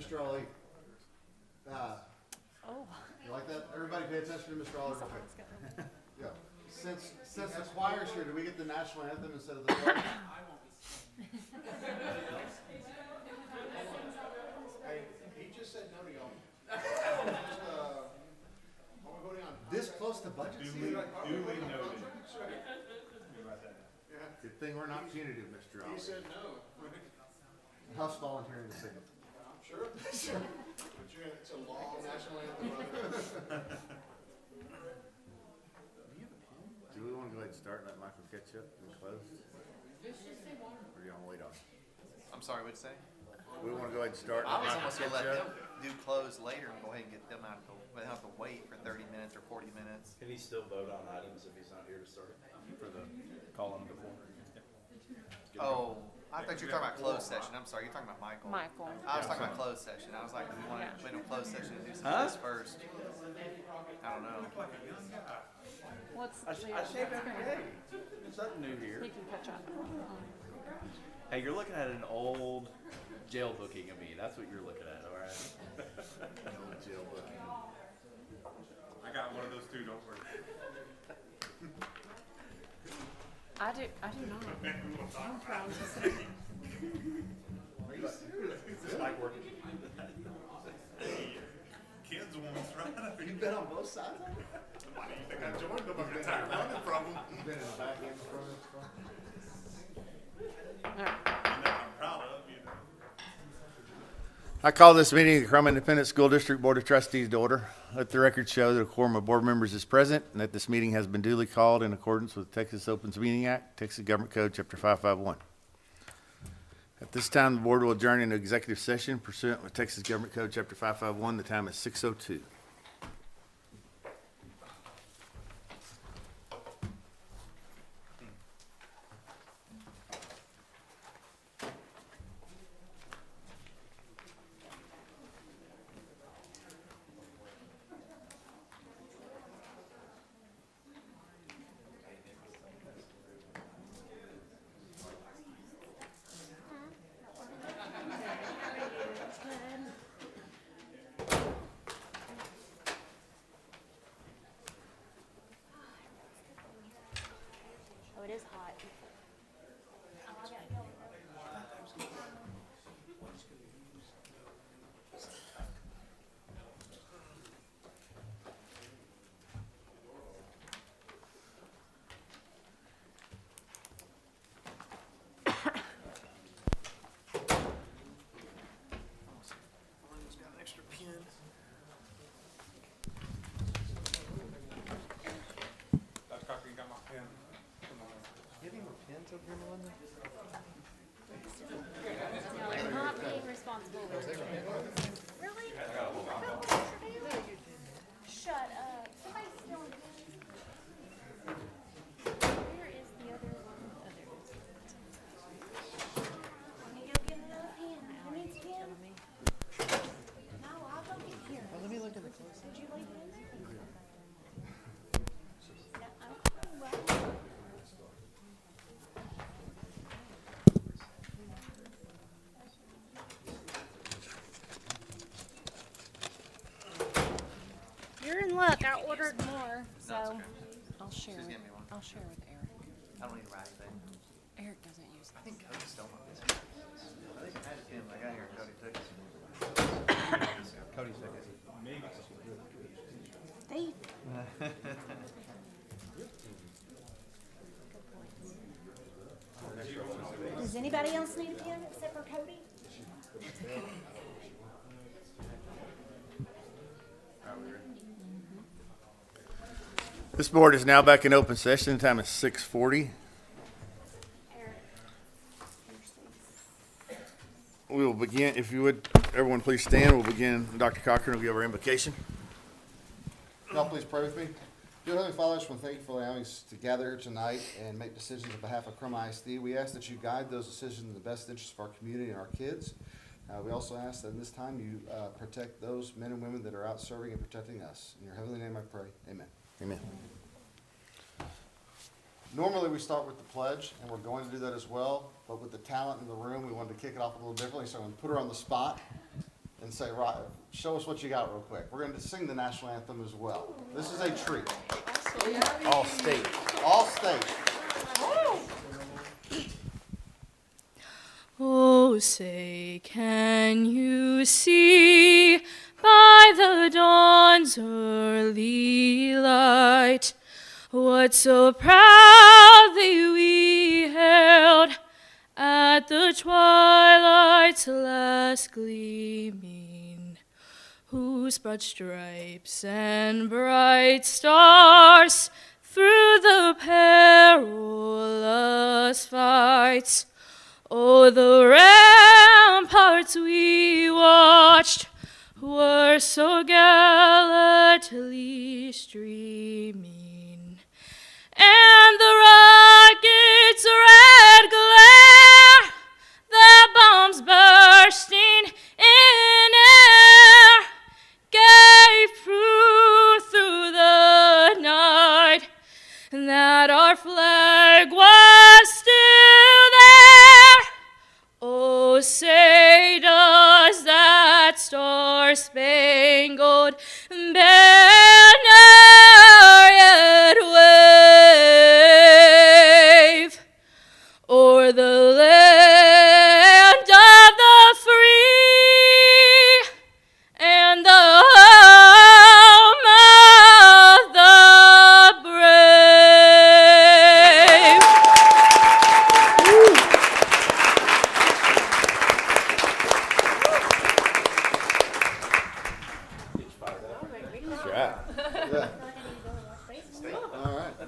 Mr. Ali. Oh. You like that? Everybody pay attention to Mr. Ali. Yeah. Since the choir's here, do we get the national anthem instead of the pledge? Hey, he just said no to y'all. Are we voting on this close to budget season? Duly noted. Good thing we're not punitive, Mr. Ali. He said no. House volunteering to sing it. I'm sure. Sure. But it's a law, national anthem. Do we want to go ahead and start and let Michael catch up and close? Or do you want to wait on it? I'm sorry, what'd you say? We want to go ahead and start. I and was let almost Michael gonna let catch them up? do close later and go ahead and get them out of the, they don't have to wait for 30 minutes or 40 minutes. Can he still vote on items if he's not here to start for the calling before? Oh, I thought you were talking about closed session. I'm sorry, you're talking about Michael. Michael. I was talking about closed session. I was like, we want to put in a closed session and do some of this first. I don't know. What's I shave every day. There's nothing new here. He can catch up. Hey, you're looking at an old jail booking of me. That's what you're looking at, all right? No jail booking. I got one of those too, don't worry. I do not. I'm trying to say. It's like working. Kids once, right? You've been on both sides of it? Why do you think I joined them? I'm retired running from them. You've been in the back end front of it. All right. You know, I'm proud of, you know. I call this meeting of the Krum Independent School District Board of Trustees to order. Let the record show that a quorum of board members is present and that this meeting has been duly called in accordance with Texas Opens Meeting Act, Texas Government Code, Chapter 551. At this time, the board will adjourn into executive session pursuant with Texas Government Code, Chapter 551. The time is 6:02. Oh, it is hot. Got an extra pen. Dr. Cocker, you got my pen? You have any more pens over here, Melinda? No, I'm not being responsible. Really? Shut up. Somebody's stealing pens. Where is the other one? Oh, there it is. Let me go get another pen. Who needs pen? No, I'll go get here. Let me look at the close. Did you leave it in there? No, okay, well. You're in luck. I ordered more, so. No, it's okay. I'll share Just with, give me one. I'll share with Eric. I don't need to write anything. Eric doesn't use I it. think Cody stole my business. I think I had a pen when I got here and Cody took it. Cody took it. They. Does anybody else need a pen except for Cody? This board is now back in open session. The time is 6:40. Eric. We will begin, if you would, everyone please stand. We'll begin. Dr. Cochran will give our invocation. Y'all please pray with me. Dear Heavenly Father, I just want to thank you for allowing us to gather here tonight and make decisions on behalf of Krum ISD. We ask that you guide those decisions in the best interest of our community and our kids. We also ask that in this time you protect those men and women that are out serving and protecting us. In your heavenly name I pray. Amen. Amen. Normally we start with the pledge, and we're going to do that as well, but with the talent in the room, we wanted to kick it off a little differently, so I'm going to put her on the spot. and say, right, show us what you got real quick. We're going to sing the national anthem as well. This is a treat. All state. All state. Oh, say, can you see by the dawn's early light what so proudly we hailed at the twilight's last gleaming, whose broad stripes and bright stars through the perilous fights, oh, the ramparts we watched were so gallantly streaming, and the rocket's red glare, the bombs bursting in air, gave proof through the night that our flag was still there. Oh, say does that star-spangled banner yet wave o'er the land of the free and the home of the brave.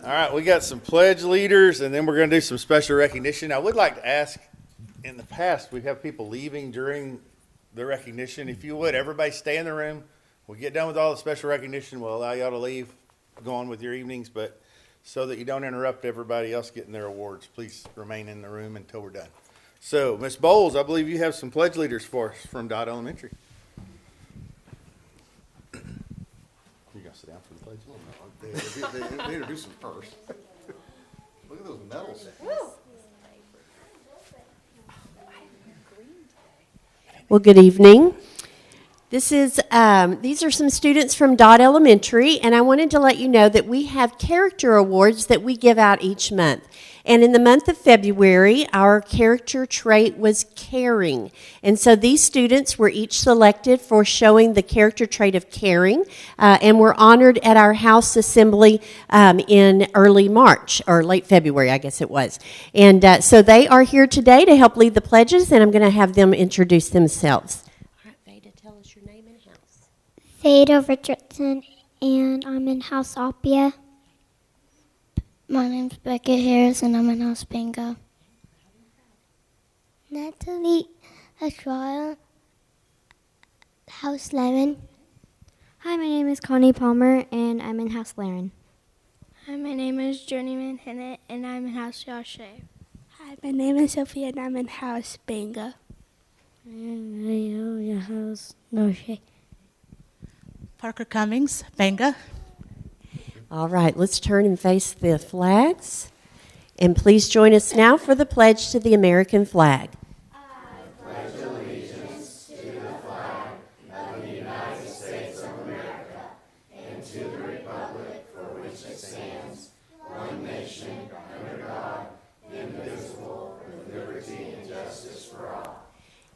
All right, we got some pledge leaders, and then we're going to do some special recognition. I would like to ask, in the past, we have people leaving during the recognition. If you would, everybody stay in the room. We'll get done with all the special recognition. We'll allow y'all to leave, go on with your evenings, but so that you don't interrupt everybody else getting their awards, please remain in the room until we're done. So, Ms. Bowles, I believe you have some pledge leaders for us from Dodd Elementary. You got to sit down for the pledge? They introduce them first. Look at those medals. Well, good evening. These are some students from Dodd Elementary, and I wanted to let you know that we have character awards that we give out each month. And in the month of February, our character trait was caring. And so these students were each selected for showing the character trait of caring, and were honored at our house assembly in early March, or late February, I guess it was. And so they are here today to help lead the pledges, and I'm going to have them introduce themselves. All right, Veda, tell us your name and house. Veda Richardson, and I'm in House Appia. My name's Beckett Harris, and I'm in House Bingo. Natalie Estrada, House Lemon. Hi, my name is Connie Palmer, and I'm in House Laren. Hi, my name is Journeyman Hennett, and I'm in House Josh. Hi, my name is Sophia, and I'm in House Banga. House Noche. Parker Cummings, Banga. All right, let's turn and face the flags. And please join us now for the pledge to the American flag.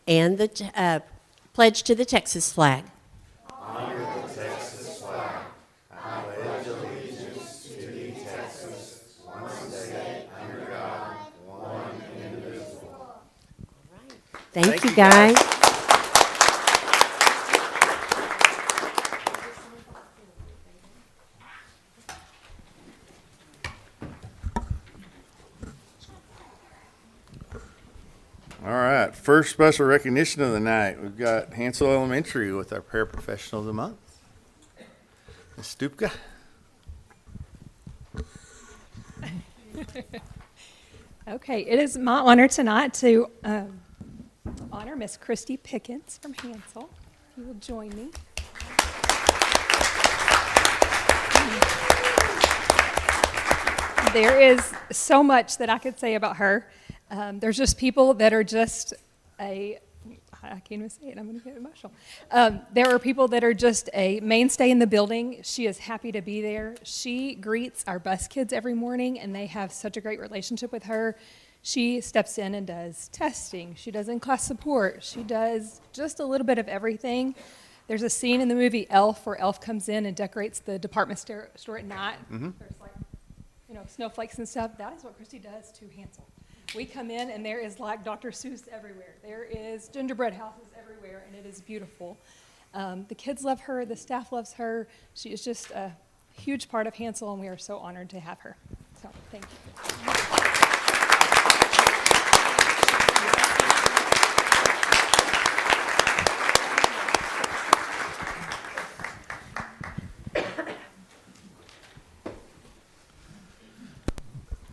And the pledge to the Texas flag. Thank you, guys. All right, first special recognition of the night. We've got Hansel Elementary with our paraprofessional of the month, Ms. Stupka. Okay, it is my honor tonight to honor Miss Christy Pickens from Hansel. If you will join me. There is so much that I could say about her. There's just people that are just a I can't even say it. I'm going to get emotional. There are people that are just a mainstay in the building. She is happy to be there. She greets our bus kids every morning, and they have such a great relationship with her. She steps in and does testing. She does in-class support. She does just a little bit of everything. There's a scene in the movie Elf where Elf comes in and decorates the department store at night. There's like, snowflakes and stuff. That is what Christy does to Hansel. We come in and there is like Dr. Seuss everywhere. There is gingerbread houses everywhere, and it is beautiful. The kids love her. The staff loves her. She is just a huge part of Hansel, and we are so honored to have her. So thank you.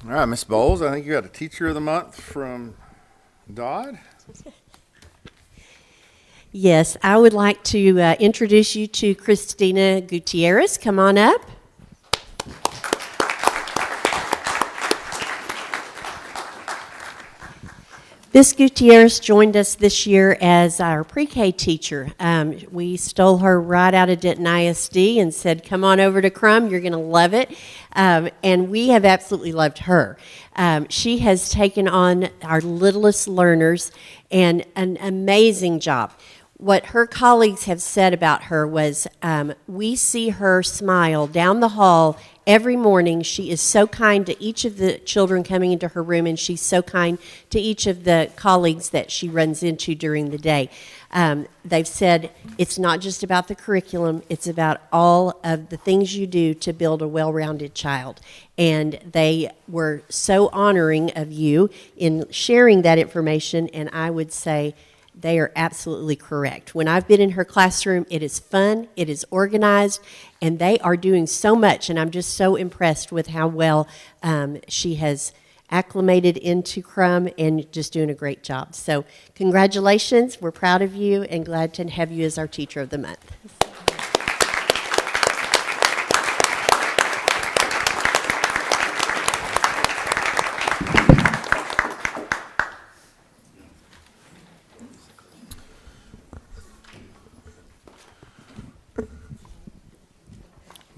All right, Miss Bowles, I think you got a Teacher of the Month from Dodd. Yes, I would like to introduce you to Christina Gutierrez. Come on up. Miss Gutierrez joined us this year as our pre-K teacher. We stole her right out of Denton ISD and said, come on over to Krum, you're going to love it. And we have absolutely loved her. She has taken on our littlest learners and an amazing job. What her colleagues have said about her was, we see her smile down the hall every morning. She is so kind to each of the children coming into her room, and she's so kind to each of the colleagues that she runs into during the day. They've said it's not just about the curriculum, it's about all of the things you do to build a well-rounded child. And they were so honoring of you in sharing that information, and I would say they are absolutely correct. When I've been in her classroom, it is fun, it is organized, and they are doing so much, and I'm just so impressed with how well she has acclimated into Krum and just doing a great job. So congratulations, we're proud of you and glad to have you as our Teacher of the Month.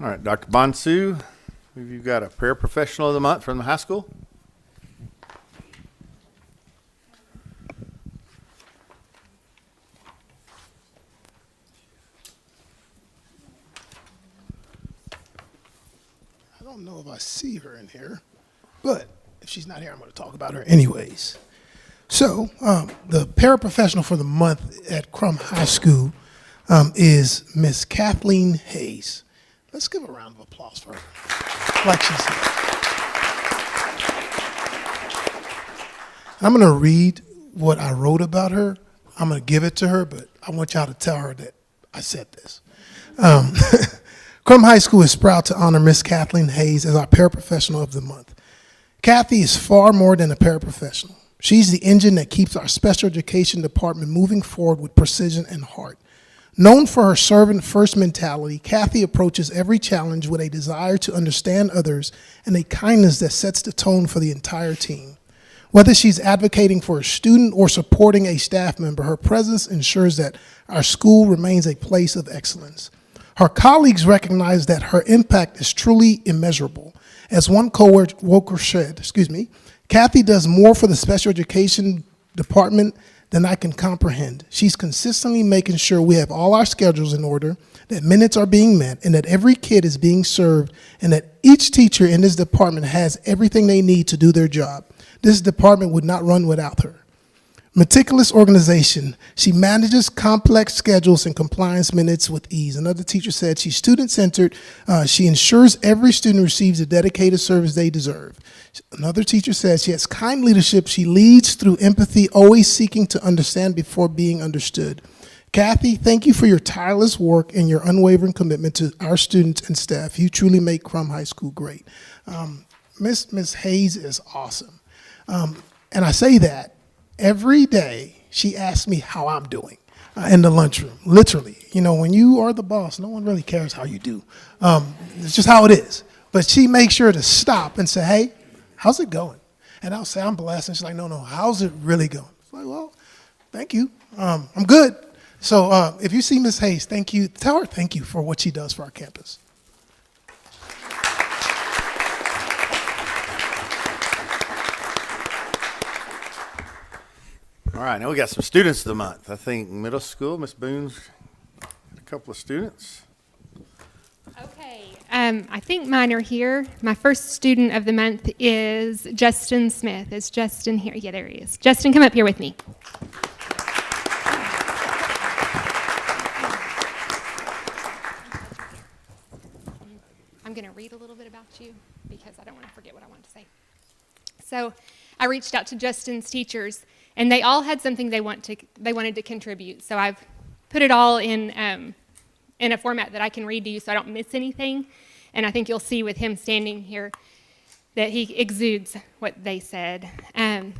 All right, Dr. Bonsu, you've got a Paraprofessional of the Month from the high school. I don't know if I see her in here, but if she's not here, I'm going to talk about her anyways. So, the paraprofessional for the month at Krum High School is Miss Kathleen Hayes. Let's give a round of applause for her, like she said. I'm going to read what I wrote about her. I'm going to give it to her, but I want y'all to tell her that I said this. Krum High School is proud to honor Miss Kathleen Hayes as our paraprofessional of the month. Kathy is far more than a paraprofessional. She's the engine that keeps our special education department moving forward with precision and heart. Known for her servant-first mentality, Kathy approaches every challenge with a desire to understand others and a kindness that sets the tone for the entire team. Whether she's advocating for a student or supporting a staff member, her presence ensures that our school remains a place of excellence. Her colleagues recognize that her impact is truly immeasurable. As one co-worker said, Kathy does more for the special education department than I can comprehend. She's consistently making sure we have all our schedules in order, that minutes are being met, and that every kid is being served, and that each teacher in this department has everything they need to do their job. This department would not run without her. Meticulous organization. She manages complex schedules and compliance minutes with ease. Another teacher said she's student-centered. She ensures every student receives the dedicated service they deserve. Another teacher says she has kind leadership. She leads through empathy, always seeking to understand before being understood. Kathy, thank you for your tireless work and your unwavering commitment to our students and staff. You truly make Krum High School great. Miss Hayes is awesome. And I say that every day she asks me how I'm doing in the lunchroom, literally. You know, when you are the boss, no one really cares how you do. It's just how it is. But she makes sure to stop and say, hey, how's it going? And I'll say, I'm blessed. And she's like, no, how's it really going? It's like, well, thank you. I'm good. So if you see Miss Hayes, thank you. Tell her thank you for what she does for our campus. All right, now we got some students of the month. I think middle school, Miss Boone's got a couple of students. Okay, I think mine are here. My first student of the month is Justin Smith. Is Justin here? Yeah, there he is. Justin, come up here with me. I'm going to read a little bit about you because I don't want to forget what I want to say. So I reached out to Justin's teachers, and they all had something they wanted to contribute. So I've put it all in a format that I can read to you so I don't miss anything. And I think you'll see with him standing here that he exudes what they said. I'm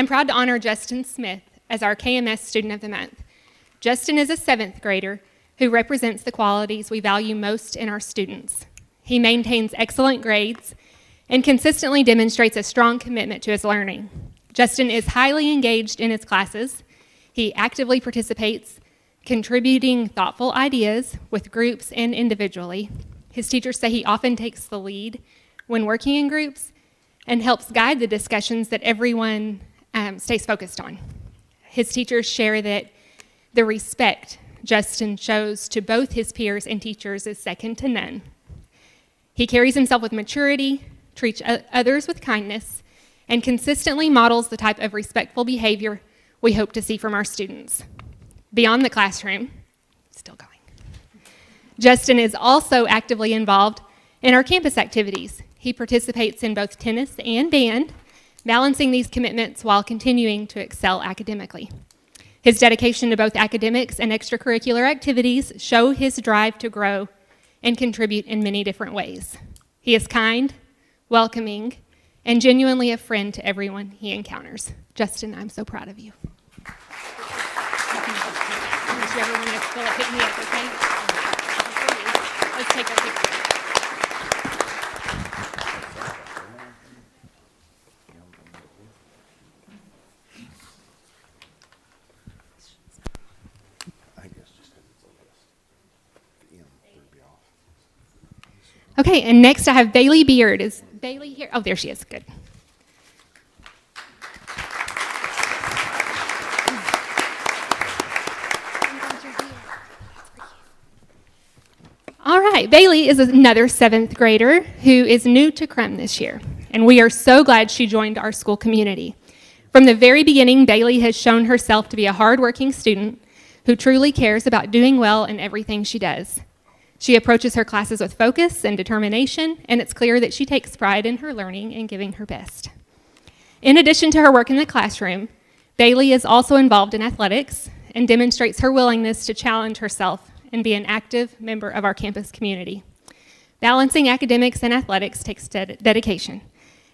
proud to honor Justin Smith as our KMS Student of the Month. Justin is a 7th grader who represents the qualities we value most in our students. He maintains excellent grades and consistently demonstrates a strong commitment to his learning. Justin is highly engaged in his classes. He actively participates, contributing thoughtful ideas with groups and individually. His teachers say he often takes the lead when working in groups and helps guide the discussions that everyone stays focused on. His teachers share that the respect Justin shows to both his peers and teachers is second to none. He carries himself with maturity, treats others with kindness, and consistently models the type of respectful behavior we hope to see from our students. Beyond the classroom, still going, Justin is also actively involved in our campus activities. He participates in both tennis and band, balancing these commitments while continuing to excel academically. His dedication to both academics and extracurricular activities show his drive to grow and contribute in many different ways. He is kind, welcoming, and genuinely a friend to everyone he encounters. Justin, I'm so proud of you. If you ever want to fill it, hit me up, okay? Let's take our picture. Okay, and next I have Bailey Beard. Is Bailey here? Oh, there she is. Good. All right, Bailey is another 7th grader who is new to Krum this year, and we are so glad she joined our school community. From the very beginning, Bailey has shown herself to be a hardworking student who truly cares about doing well in everything she does. She approaches her classes with focus and determination, and it's clear that she takes pride in her learning and giving her best. In addition to her work in the classroom, Bailey is also involved in athletics and demonstrates her willingness to challenge herself and be an active member of our campus community. Balancing academics and athletics takes dedication,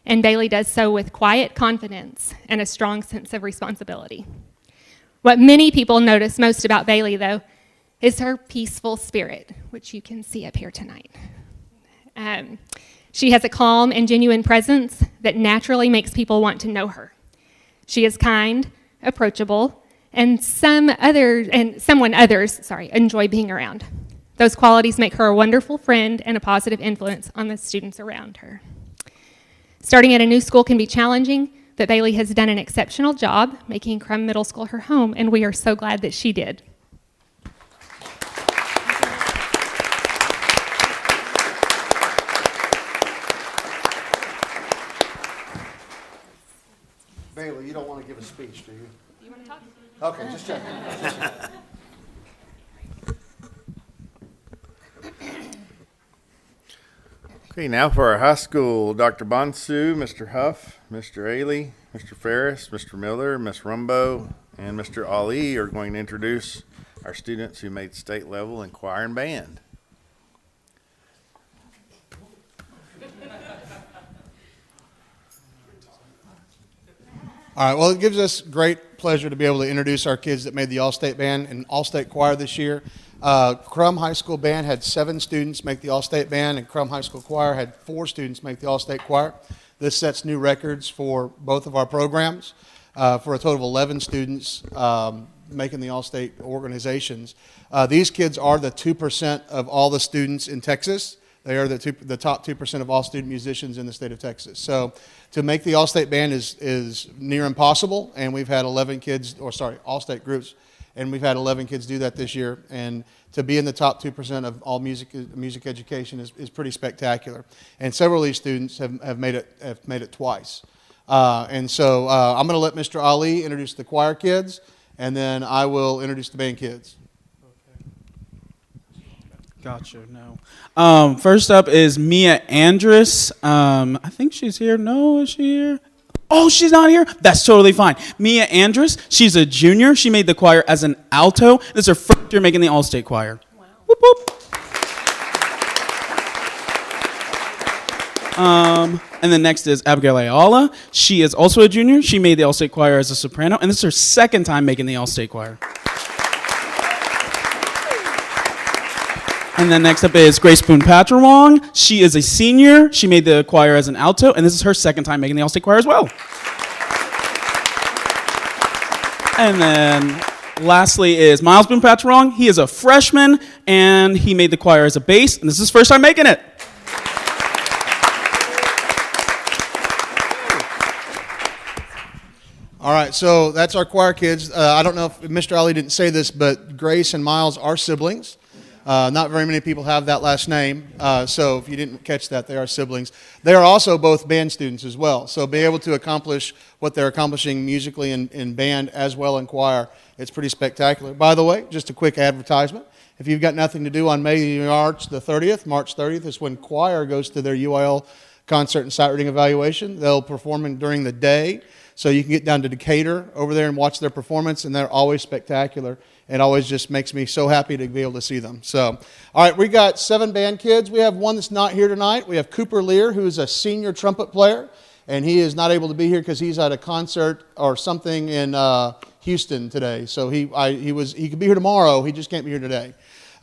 and Bailey does so with quiet confidence and a strong sense of responsibility. What many people notice most about Bailey, though, is her peaceful spirit, which you can see up here tonight. She has a calm and genuine presence that naturally makes people want to know her. She is kind, approachable, and someone others enjoy being around. Those qualities make her a wonderful friend and a positive influence on the students around her. Starting at a new school can be challenging, but Bailey has done an exceptional job making Krum Middle School her home, and we are so glad that she did. Bailey, you don't want to give a speech, do you? You want to talk? Okay, just checking. Okay, now for our high school, Dr. Bonsu, Mr. Huff, Mr. Ailey, Mr. Ferris, Mr. Miller, Ms. Rumbo, and Mr. Ali are going to introduce our students who made state level in choir and band. All right, well, it gives us great pleasure to be able to introduce our kids that made the All-State Band and All-State Choir this year. Krum High School Band had 7 students make the All-State Band, and Krum High School Choir had 4 students make the All-State Choir. This sets new records for both of our programs. For a total of 11 students, making the all-state organizations. These kids are the 2% of all the students in Texas. They are the top 2% of all student musicians in the state of Texas. So to make the all-state band is near impossible, and we've had 11 kids, all-state groups, and we've had 11 kids do that this year. And to be in the top 2% of all music education is pretty spectacular. And several of these students have made it twice. And so I'm going to let Mr. Ali introduce the choir kids, and then I will introduce the band kids. Gotcha. No. First up is Mia Andrus. I think she's here. No, is she here? Oh, she's not here? That's totally fine. Mia Andrus, she's a junior. She made the choir as an alto. This is her first year making the all-state choir. Wow. Whoop, whoop. And then next is Abigail Ayala. She is also a junior. She made the all-state choir as a soprano, and this is her second time making the all-state choir. And then next up is Grace Boone Patrawong. She is a senior. She made the choir as an alto, and this is her second time making the all-state choir as well. And then lastly is Miles Boone Patrawong. He is a freshman, and he made the choir as a bass, and this is his first time making it. All right, so that's our choir kids. I don't know if Mr. Ali didn't say this, but Grace and Miles are siblings. Not very many people have that last name, so if you didn't catch that, they are siblings. They are also both band students as well, so be able to accomplish what they're accomplishing musically in band as well in choir, it's pretty spectacular. By the way, just a quick advertisement. If you've got nothing to do on March 30th is when choir goes to their UIL concert and sight reading evaluation. They'll perform during the day, so you can get down to Decatur over there and watch their performance, and they're always spectacular. It always just makes me so happy to be able to see them. So, all right, we got 7 band kids. We have one that's not here tonight. We have Cooper Lear, who is a senior trumpet player, and he is not able to be here because he's at a concert or something in Houston today. So he could be here tomorrow. He just can't be here today.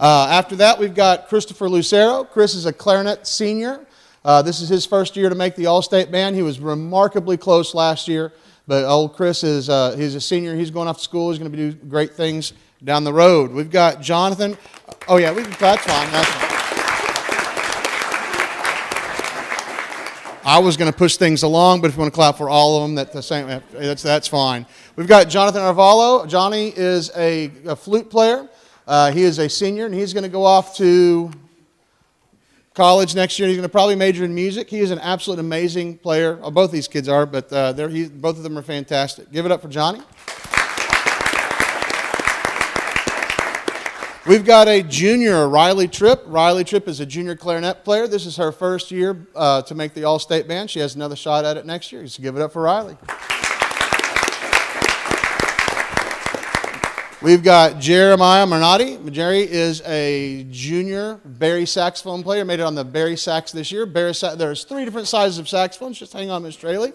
After that, we've got Christopher Lucero. Chris is a clarinet senior. This is his first year to make the all-state band. He was remarkably close last year, but old Chris he's a senior. He's going off to school. He's going to do great things down the road. We've got Jonathan. Oh yeah, that's fine. I was going to push things along, but if you want to clap for all of them, that's fine. We've got Jonathan Arvalo. Johnny is a flute player. He is a senior, and he's going to go off to college next year. He's going to probably major in music. He is an absolute amazing player. Oh, both these kids are, but both of them are fantastic. Give it up for Johnny. We've got a junior, Riley Tripp. Riley Tripp is a junior clarinet player. This is her first year to make the all-state band. She has another shot at it next year. So give it up for Riley. We've got Jeremiah Mernati. Jerry is a junior bari saxophone player. Made it on the bari sax this year. There's 3 different sizes of saxophones. Just hang on, Miss Traley.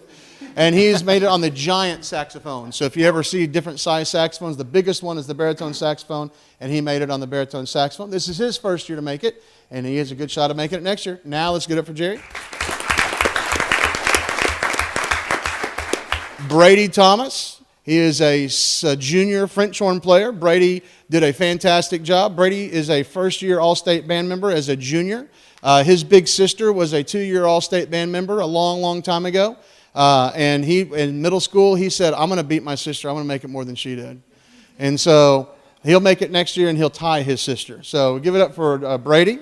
And he's made it on the giant saxophone. So if you ever see different size saxophones, the biggest one is the baritone saxophone, and he made it on the baritone saxophone. This is his first year to make it, and he has a good shot at making it next year. Now let's get it for Jerry. Brady Thomas. He is a junior French horn player. Brady did a fantastic job. Brady is a first-year all-state band member as a junior. His big sister was a 2-year all-state band member a long, long time ago. And in middle school, he said, I'm going to beat my sister. I'm going to make it more than she did. And so he'll make it next year, and he'll tie his sister. So give it up for Brady.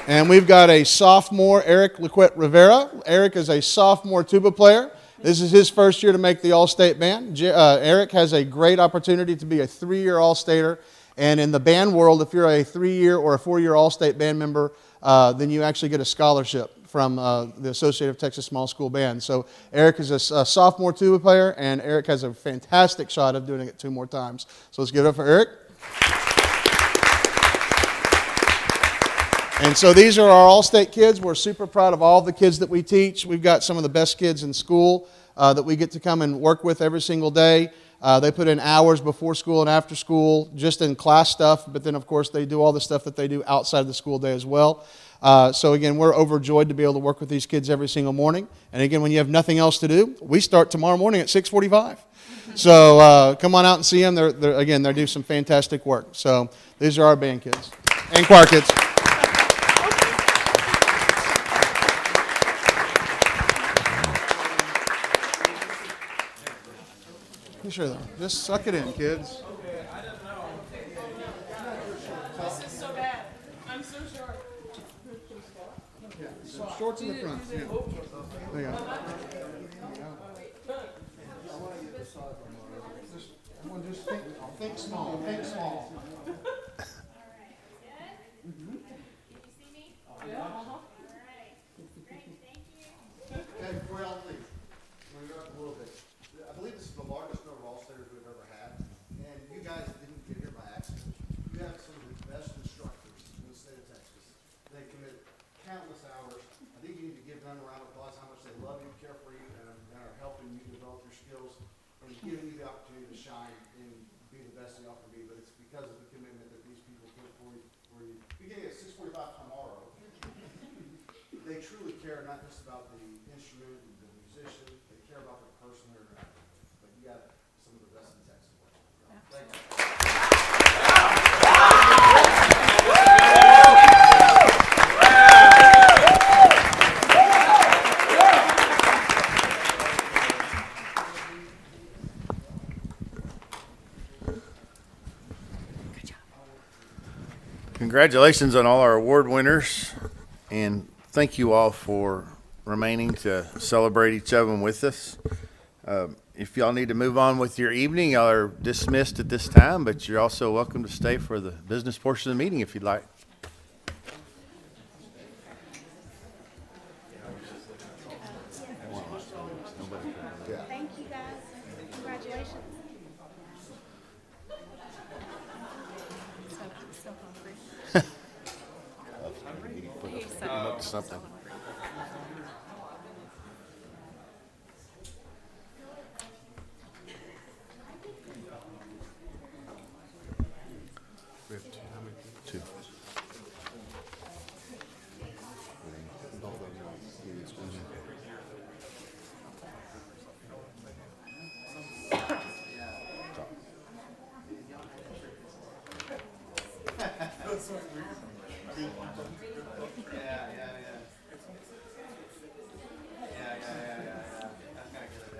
And we've got a sophomore, Eric Lequette Rivera. Eric is a sophomore tuba player. This is his first year to make the all-state band. Eric has a great opportunity to be a 3-year all-stater. And in the band world, if you're a 3-year or a 4-year all-state band member, then you actually get a scholarship from the Associated Texas Small School Band. So Eric is a sophomore tuba player, and Eric has a fantastic shot of doing it 2 more times. So let's give it up for Eric. And so these are our all-state kids. We're super proud of all the kids that we teach. We've got some of the best kids in school that we get to come and work with every single day. They put in hours before school and after school, just in class stuff, but then, of course, they do all the stuff that they do outside of the school day as well. So, again, we're overjoyed to be able to work with these kids every single morning. And, again, when you have nothing else to do, we start tomorrow morning at 6:45. So come on out and see them. They do some fantastic work. So these are our band kids and choir kids. Sure, though. Just suck it in, kids. This is so bad. I'm so short. Yeah, some shorts in the front. Yeah. There you go. Everyone just think small. Think small. Okay, before y'all leave, we're going to go up a little bit. I believe this is the largest number of All-Staters we've ever had, and you guys didn't get here by accident. You have some of the best instructors in the state of Texas. They commit countless hours. I think you need to give them a round of applause how much they love you, care for you, and are helping you develop your skills and giving you the opportunity to shine and be the best that y'all can be. But it's because of the commitment that these people put for you. Beginning at 6:45 tomorrow, they truly care not just about the instrument and the musician, they care about the person they're around. But you got some of the best in Texas. Thank you. Congratulations on all our award winners, and thank you all for remaining to celebrate each of them with us. If y'all need to move on with your evening, y'all are dismissed at this time, but you're also welcome to stay for the business portion of the meeting if you'd like. Thank you, guys. Congratulations. Something. Two.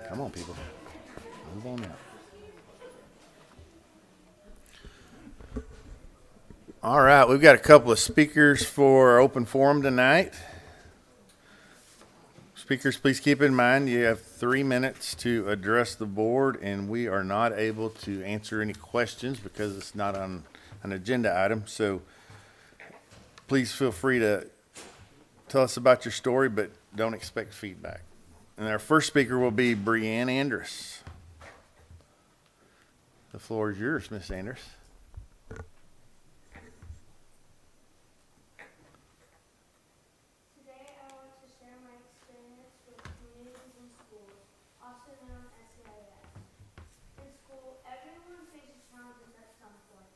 Come on, people. Move on now. All right, we've got a couple of speakers for our open forum tonight. Speakers, please keep in mind you have 3 minutes to address the board, and we are not able to answer any questions because it's not on an agenda item. So please feel free to tell us about your story, but don't expect feedback. And our first speaker will be Breanne Andrus. The floor is yours, Miss Andrus. Today I want to share my experience with communities in schools, also known as CIS. In school, everyone faces challenges at some point.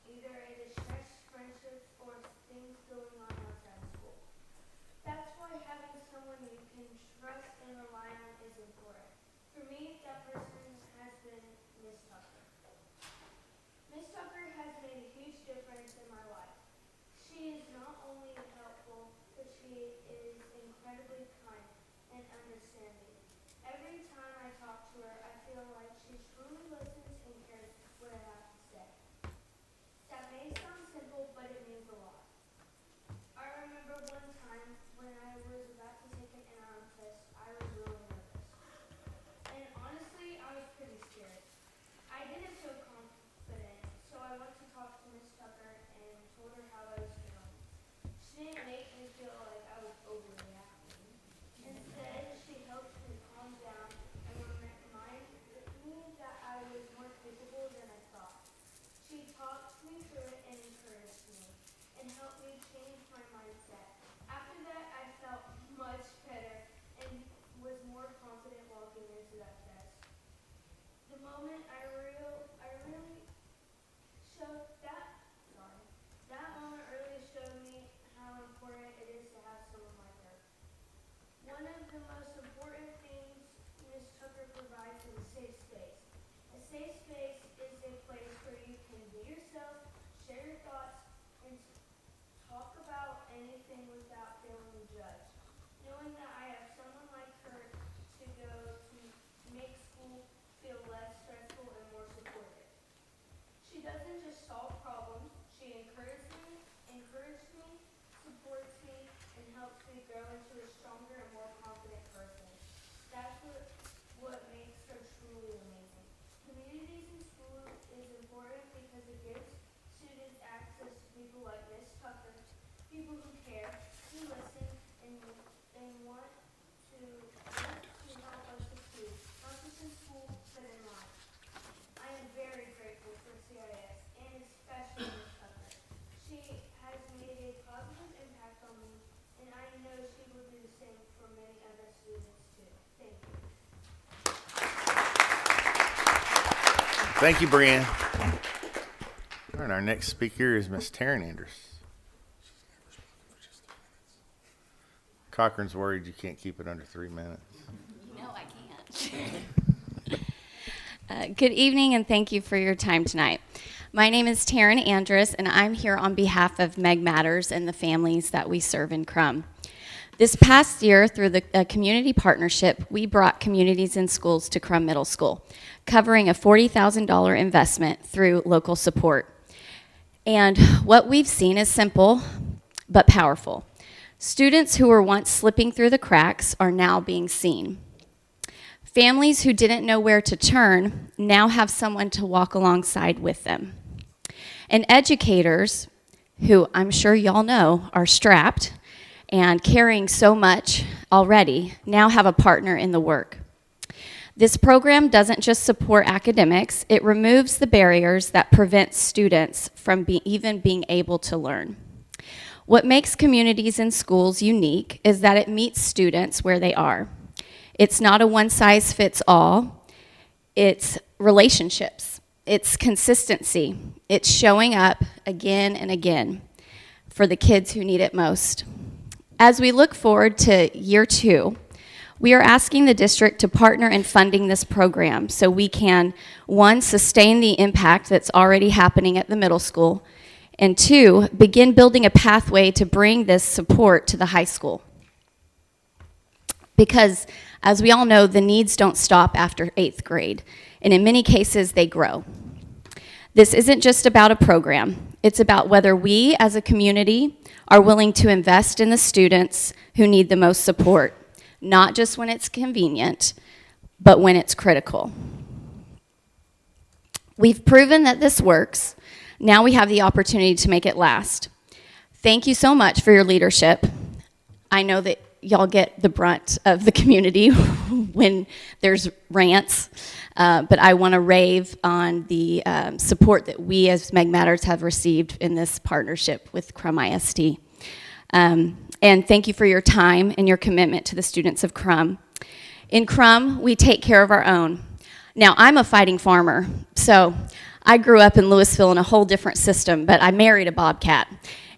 Either it is stress, friendships, or things going on outside school. That's why having someone you can trust and rely on is important. For me, that person has been Miss Tucker. Miss Tucker has made a huge difference in my life. She is not only helpful, but she is incredibly kind and understanding. Every time I talk to her, I feel like she truly listens and cares what I have to say. That may sound simple, but it means a lot. I remember one time when I was about to take an NRM test, I was really nervous. And honestly, I was pretty scared. I didn't feel confident, so I went to talk to Miss Tucker and told her how I was feeling. She didn't make me feel like I was overreacting. Instead, she helped me calm down and reminded me that I was more capable than I thought. She talked me through it and encouraged me, and helped me change my mindset. After that, I felt much better and was more confident walking into that test. the moment I really showed that, that moment really showed me how important it is to have someone like her. One of the most important things Ms. Tucker provides is a safe space. A safe space is a place where you can be yourself, share your thoughts, and talk about anything without feeling judged. Knowing that I have someone like her to go to make school feel less stressful and more supportive. She doesn't just solve problems, she encourages me, supports me, and helps me grow into a stronger and more confident person. That's what makes her truly amazing. Communities in school is important because it gives students access to people like Ms. Tucker, people who care, who listen, and want to help us succeed, not just in school, but in life. I am very grateful for CIS, and especially Ms. Tucker. She has made a positive impact on me, and I know she will do the same for many other students too. Thank you. Thank you, Brianne. All right, our next speaker is Miss Taryn Andrews. Cochran's worried you can't keep it under 3 minutes. No, I can't. Good evening, and thank you for your time tonight. My name is Taryn Andrus, and I'm here on behalf of Meg Matters and the families that we serve in Krum. This past year, through the community partnership, we brought Communities in Schools to Krum Middle School, covering a $40,000 investment through local support. And what we've seen is simple but powerful. Students who were once slipping through the cracks are now being seen. Families who didn't know where to turn now have someone to walk alongside with them. And educators, who I'm sure y'all know are strapped and carrying so much already, now have a partner in the work. This program doesn't just support academics, it removes the barriers that prevent students from even being able to learn. What makes Communities in Schools unique is that it meets students where they are. It's not a one-size-fits-all. It's relationships. It's consistency. It's showing up again and again for the kids who need it most. As we look forward to year 2, we are asking the district to partner in funding this program so we can, 1, sustain the impact that's already happening at the middle school, and 2, begin building a pathway to bring this support to the high school. Because, as we all know, the needs don't stop after 8th grade, and in many cases, they grow. This isn't just about a program. It's about whether we, as a community, are willing to invest in the students who need the most support, not just when it's convenient, but when it's critical. We've proven that this works. Now we have the opportunity to make it last. Thank you so much for your leadership. I know that y'all get the brunt of the community when there's rants, but I want to rave on the support that we as Meg Matters have received in this partnership with Krum ISD. And thank you for your time and your commitment to the students of Krum. In Krum, we take care of our own. Now, I'm a fighting farmer, so I grew up in Louisville in a whole different system, but I married a bobcat,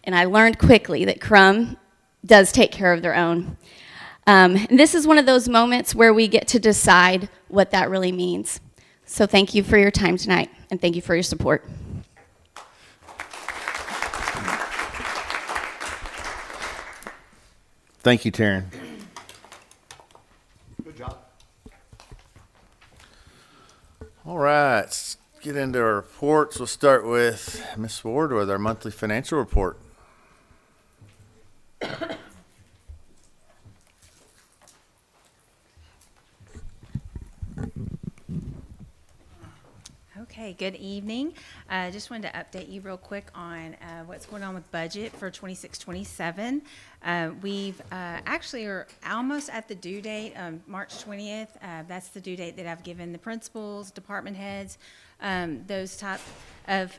and I learned quickly that Krum does take care of their own. This is one of those moments where we get to decide what that really means. So thank you for your time tonight, and thank you for your support. Thank you, Taryn. Good job. All right, let's get into our reports. We'll start with Ms. Ward with our monthly financial report. Okay, good evening. I just wanted to update you real quick on what's going on with budget for 26-27. We've actually are almost at the due date, March 20th. That's the due date that I've given the principals, department heads, those type of,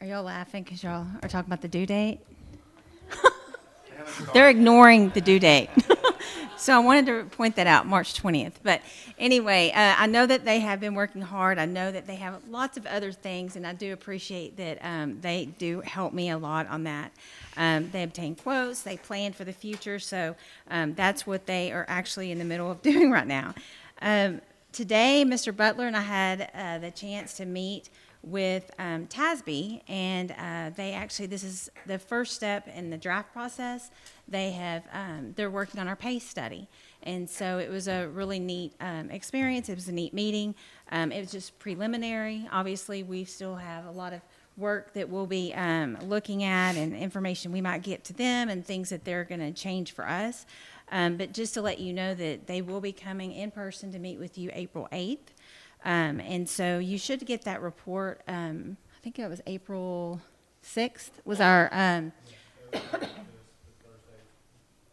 are y'all laughing because y'all are talking about the due date? They're ignoring the due date. So I wanted to point that out, March 20th. But anyway, I know that they have been working hard. I know that they have lots of other things, and I do appreciate that they do help me a lot on that. They obtain quotes, they plan for the future, so that's what they are actually in the middle of doing right now. Today, Mr. Butler and I had the chance to meet with TASB, and they actually, this is the first step in the draft process. They're working on our pay study, and so it was a really neat experience. It was a neat meeting. It was just preliminary. Obviously, we still have a lot of work that we'll be looking at, and information we might get to them, and things that they're going to change for us. But just to let you know that they will be coming in person to meet with you April 8th. And so you should get that report. I think it was April 6th was our,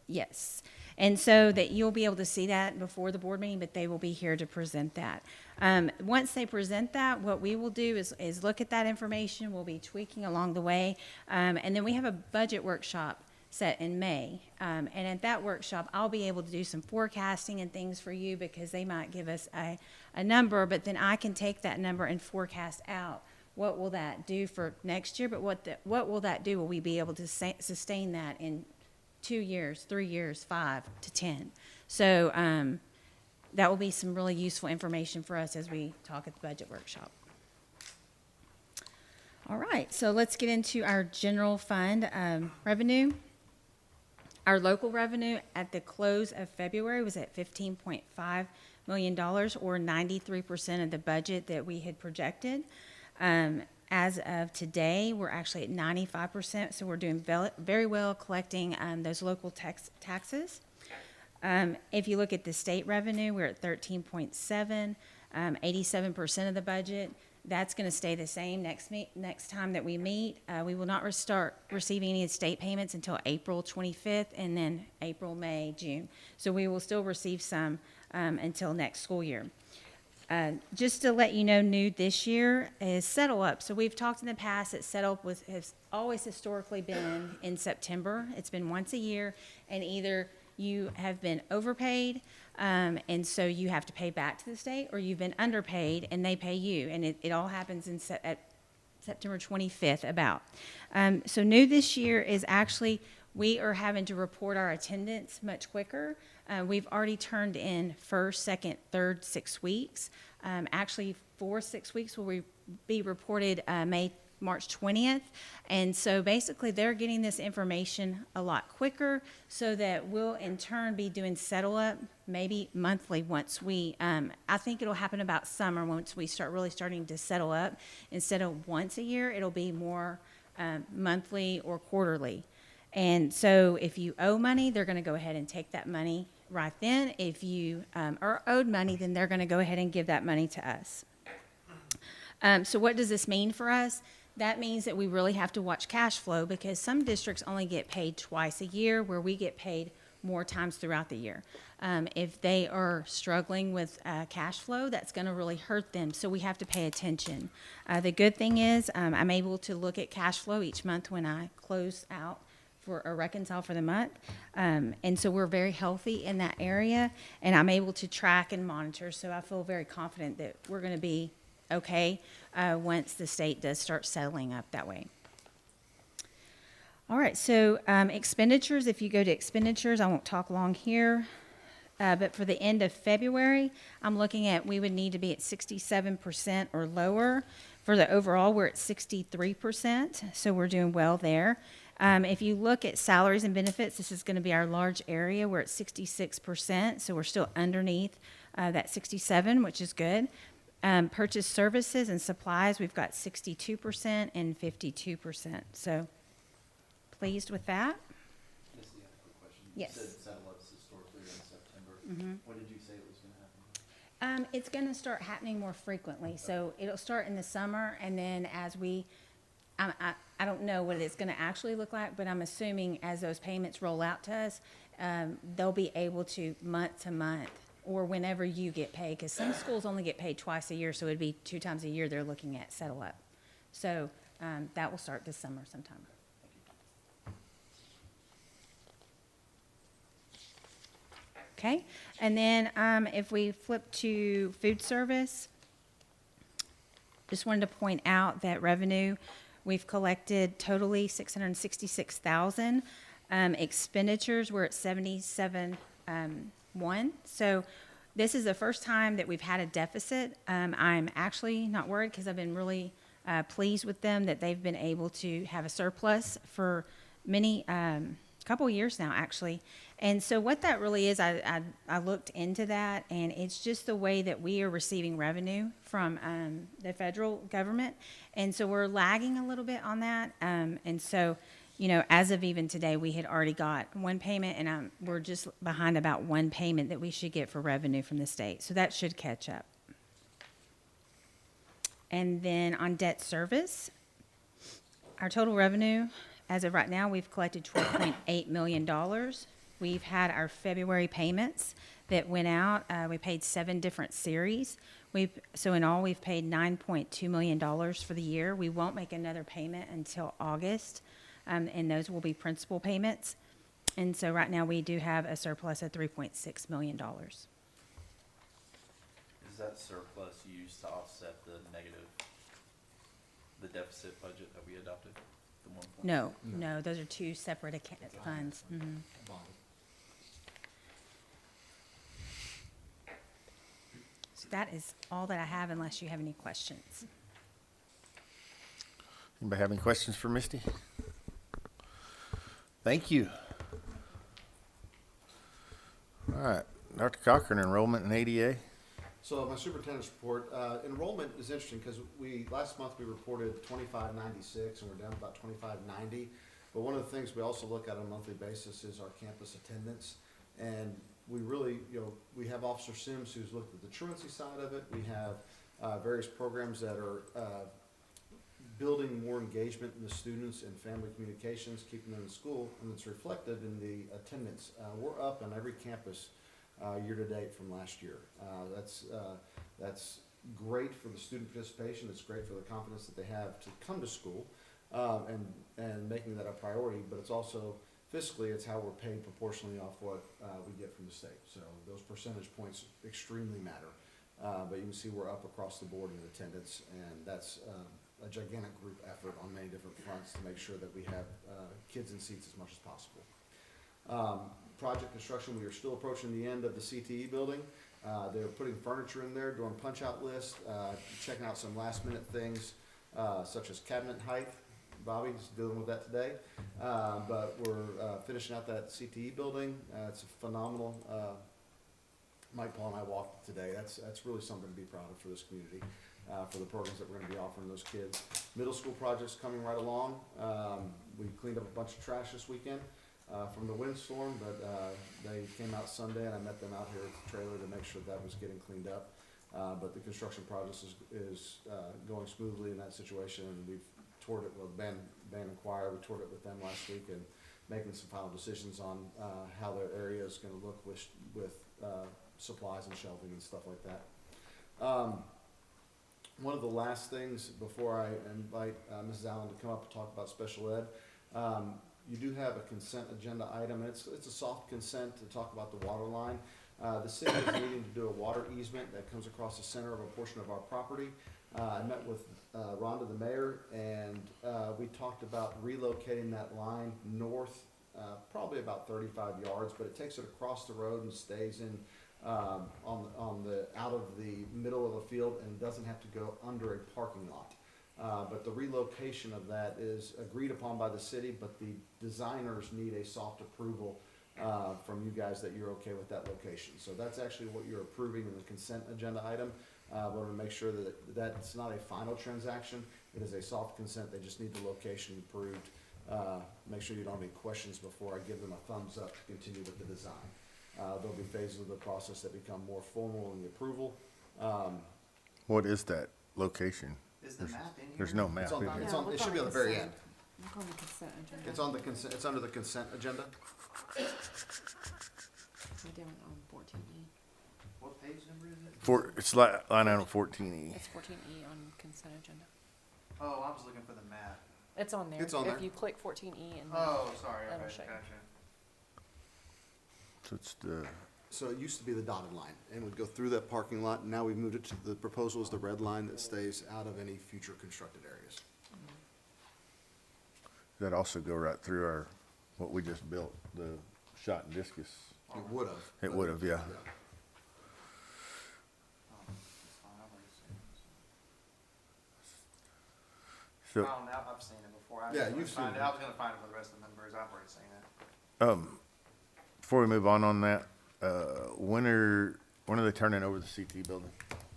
yes. And so that you'll be able to see that before the board meeting, but they will be here to present that. Once they present that, what we will do is look at that information. We'll be tweaking along the way. And then we have a budget workshop set in May. And at that workshop, I'll be able to do some forecasting and things for you, because they might give us a number, but then I can take that number and forecast out what will that do for next year, but what will that do? Will we be able to sustain that in 2 years, 3 years, 5 to 10? So that will be some really useful information for us as we talk at the budget workshop. All right, so let's get into our general fund revenue. Our local revenue at the close of February was at $15.5 million, or 93% of the budget that we had projected. As of today, we're actually at 95%, so we're doing very well collecting those local taxes. If you look at the state revenue, we're at 13.7, 87% of the budget. That's going to stay the same next time that we meet. We will not start receiving any state payments until April 25th, and then April, May, June. So we will still receive some until next school year. Just to let you know, new this year is Settle Up. So we've talked in the past that Settle Up has always historically been in September. It's been once a year, and either you have been overpaid, and so you have to pay back to the state, or you've been underpaid and they pay you, and it all happens at September 25th about. So new this year is actually we are having to report our attendance much quicker. We've already turned in first, second, third 6 weeks. Actually, 4 6 weeks will be reported March 20th. And so basically they're getting this information a lot quicker, so that we'll in turn be doing Settle Up maybe monthly once we, I think it'll happen about summer once we start really starting to settle up. Instead of once a year, it'll be more monthly or quarterly. And so if you owe money, they're going to go ahead and take that money right then. If you are owed money, then they're going to go ahead and give that money to us. So what does this mean for us? That means that we really have to watch cash flow, because some districts only get paid twice a year, where we get paid more times throughout the year. If they are struggling with cash flow, that's going to really hurt them, so we have to pay attention. The good thing is I'm able to look at cash flow each month when I close out for or reconcile for the month, and so we're very healthy in that area, and I'm able to track and monitor, so I feel very confident that we're going to be okay once the state does start settling up that way. All right, so expenditures, if you go to expenditures, I won't talk long here, but for the end of February, I'm looking at we would need to be at 67% or lower. For the overall, we're at 63%, so we're doing well there. If you look at salaries and benefits, this is going to be our large area. We're at 66%, so we're still underneath that 67, which is good. Purchase services and supplies, we've got 62% and 52%. So pleased with that. Yes, yeah, quick question. Yes. You said Settle Up's historically in September. Mhm. When did you say it was going to happen? It's going to start happening more frequently. So it'll start in the summer, and then as we, I don't know what it's going to actually look like, but I'm assuming as those payments roll out to us, they'll be able to month to month, or whenever you get paid, because some schools only get paid twice a year, so it'd be 2 times a year they're looking at Settle Up. So that will start this summer sometime. Okay, and then if we flip to food service, just wanted to point out that revenue, we've collected totally 666,000. Expenditures, we're at 77.1. So this is the first time that we've had a deficit. I'm actually not worried because I've been really pleased with them that they've been able to have a surplus for many couple years now, actually. And so what that really is, I looked into that, and it's just the way that we are receiving revenue from the federal government. And so we're lagging a little bit on that. And so, you know, as of even today, we had already got one payment, and we're just behind about one payment that we should get for revenue from the state. So that should catch up. And then on debt service, our total revenue, as of right now, we've collected $12.8 million. We've had our February payments that went out. We paid 7 different series. So in all, we've paid $9.2 million for the year. We won't make another payment until August, and those will be principal payments. And so right now, we do have a surplus of $3.6 million. Is that surplus used to offset the deficit budget that we adopted? The 1.6? No, those are two separate funds. Mm-hmm. So that is all that I have, unless you have any questions. Anybody have any questions for Misty? Thank you. All right, Dr. Cochran, enrollment in ADA. So my superintendent's report, enrollment is interesting because last month we reported 2596 and we're down to about 2590. But one of the things we also look at on a monthly basis is our campus attendance. And we really, we have Officer Sims who's looked at the truancy side of it. We have various programs that are building more engagement in the students and family communications, keeping them in school, and it's reflected in the attendance. We're up on every campus year to date from last year. That's great for the student participation. It's great for the confidence that they have to come to school and making that a priority. But it's also fiscally, it's how we're paid proportionally off what we get from the state. So those percentage points extremely matter. But you can see we're up across the board in attendance, and that's a gigantic group effort on many different fronts to make sure that we have kids in seats as much as possible. Project construction, we are still approaching the end of the CTE building. They're putting furniture in there, doing punch-out lists, checking out some last-minute things, such as cabinet height. Bobby's dealing with that today. But we're finishing out that CTE building. It's a phenomenal. Mike Paul and I walked today. That's really something to be proud of for this community, for the programs that we're going to be offering those kids. Middle school projects coming right along. We cleaned up a bunch of trash this weekend. From the windstorm, but they came out Sunday, and I met them out here at the trailer to make sure that was getting cleaned up. But the construction process is going smoothly in that situation, and we've toured it with band and choir. We toured it with them last week, and making some final decisions on how their area is going to look with supplies and shelving and stuff like that. One of the last things before I invite Mrs. Allen to come up and talk about special ed. You do have a consent agenda item. It's a soft consent to talk about the water line. The city is needing to do a water easement that comes across the center of a portion of our property. I met with Rhonda, the mayor, and we talked about relocating that line north, probably about 35 yards, but it takes it across the road and stays in on the out of the middle of a field and doesn't have to go under a parking lot. But the relocation of that is agreed upon by the city, but the designers need a soft approval from you guys that you're okay with that location. So that's actually what you're approving in the consent agenda item. I want to make sure that that's not a final transaction. It is a soft consent. They just need the location approved. Make sure you don't have any questions before I give them a thumbs up to continue with the design. There'll be phases of the process that become more formal in the approval. What is that location? Is the map in here? There's no map. It should be on the very end. Look on the consent agenda. It's on the consent. It's under the consent agenda. We're doing on 14E. What page number is it? It's line item 14E. It's 14E on consent agenda. Oh, I was looking for the map. It's on there. It's on there. If you click 14E and Oh, sorry. that'll Okay, show you. gotcha. So it's the So it used to be the dotted line, and would go through that parking lot, and now we've moved it to, the proposal is the red line that stays out of any future constructed areas. That also go right through our, what we just built, the shot and discus. It would have. It would have, yeah. So, Oh, now I've seen it before. Yeah, you've seen it. I was gonna find it for the rest of the members. I've already seen it. before we move on that, when are they turning over the CT building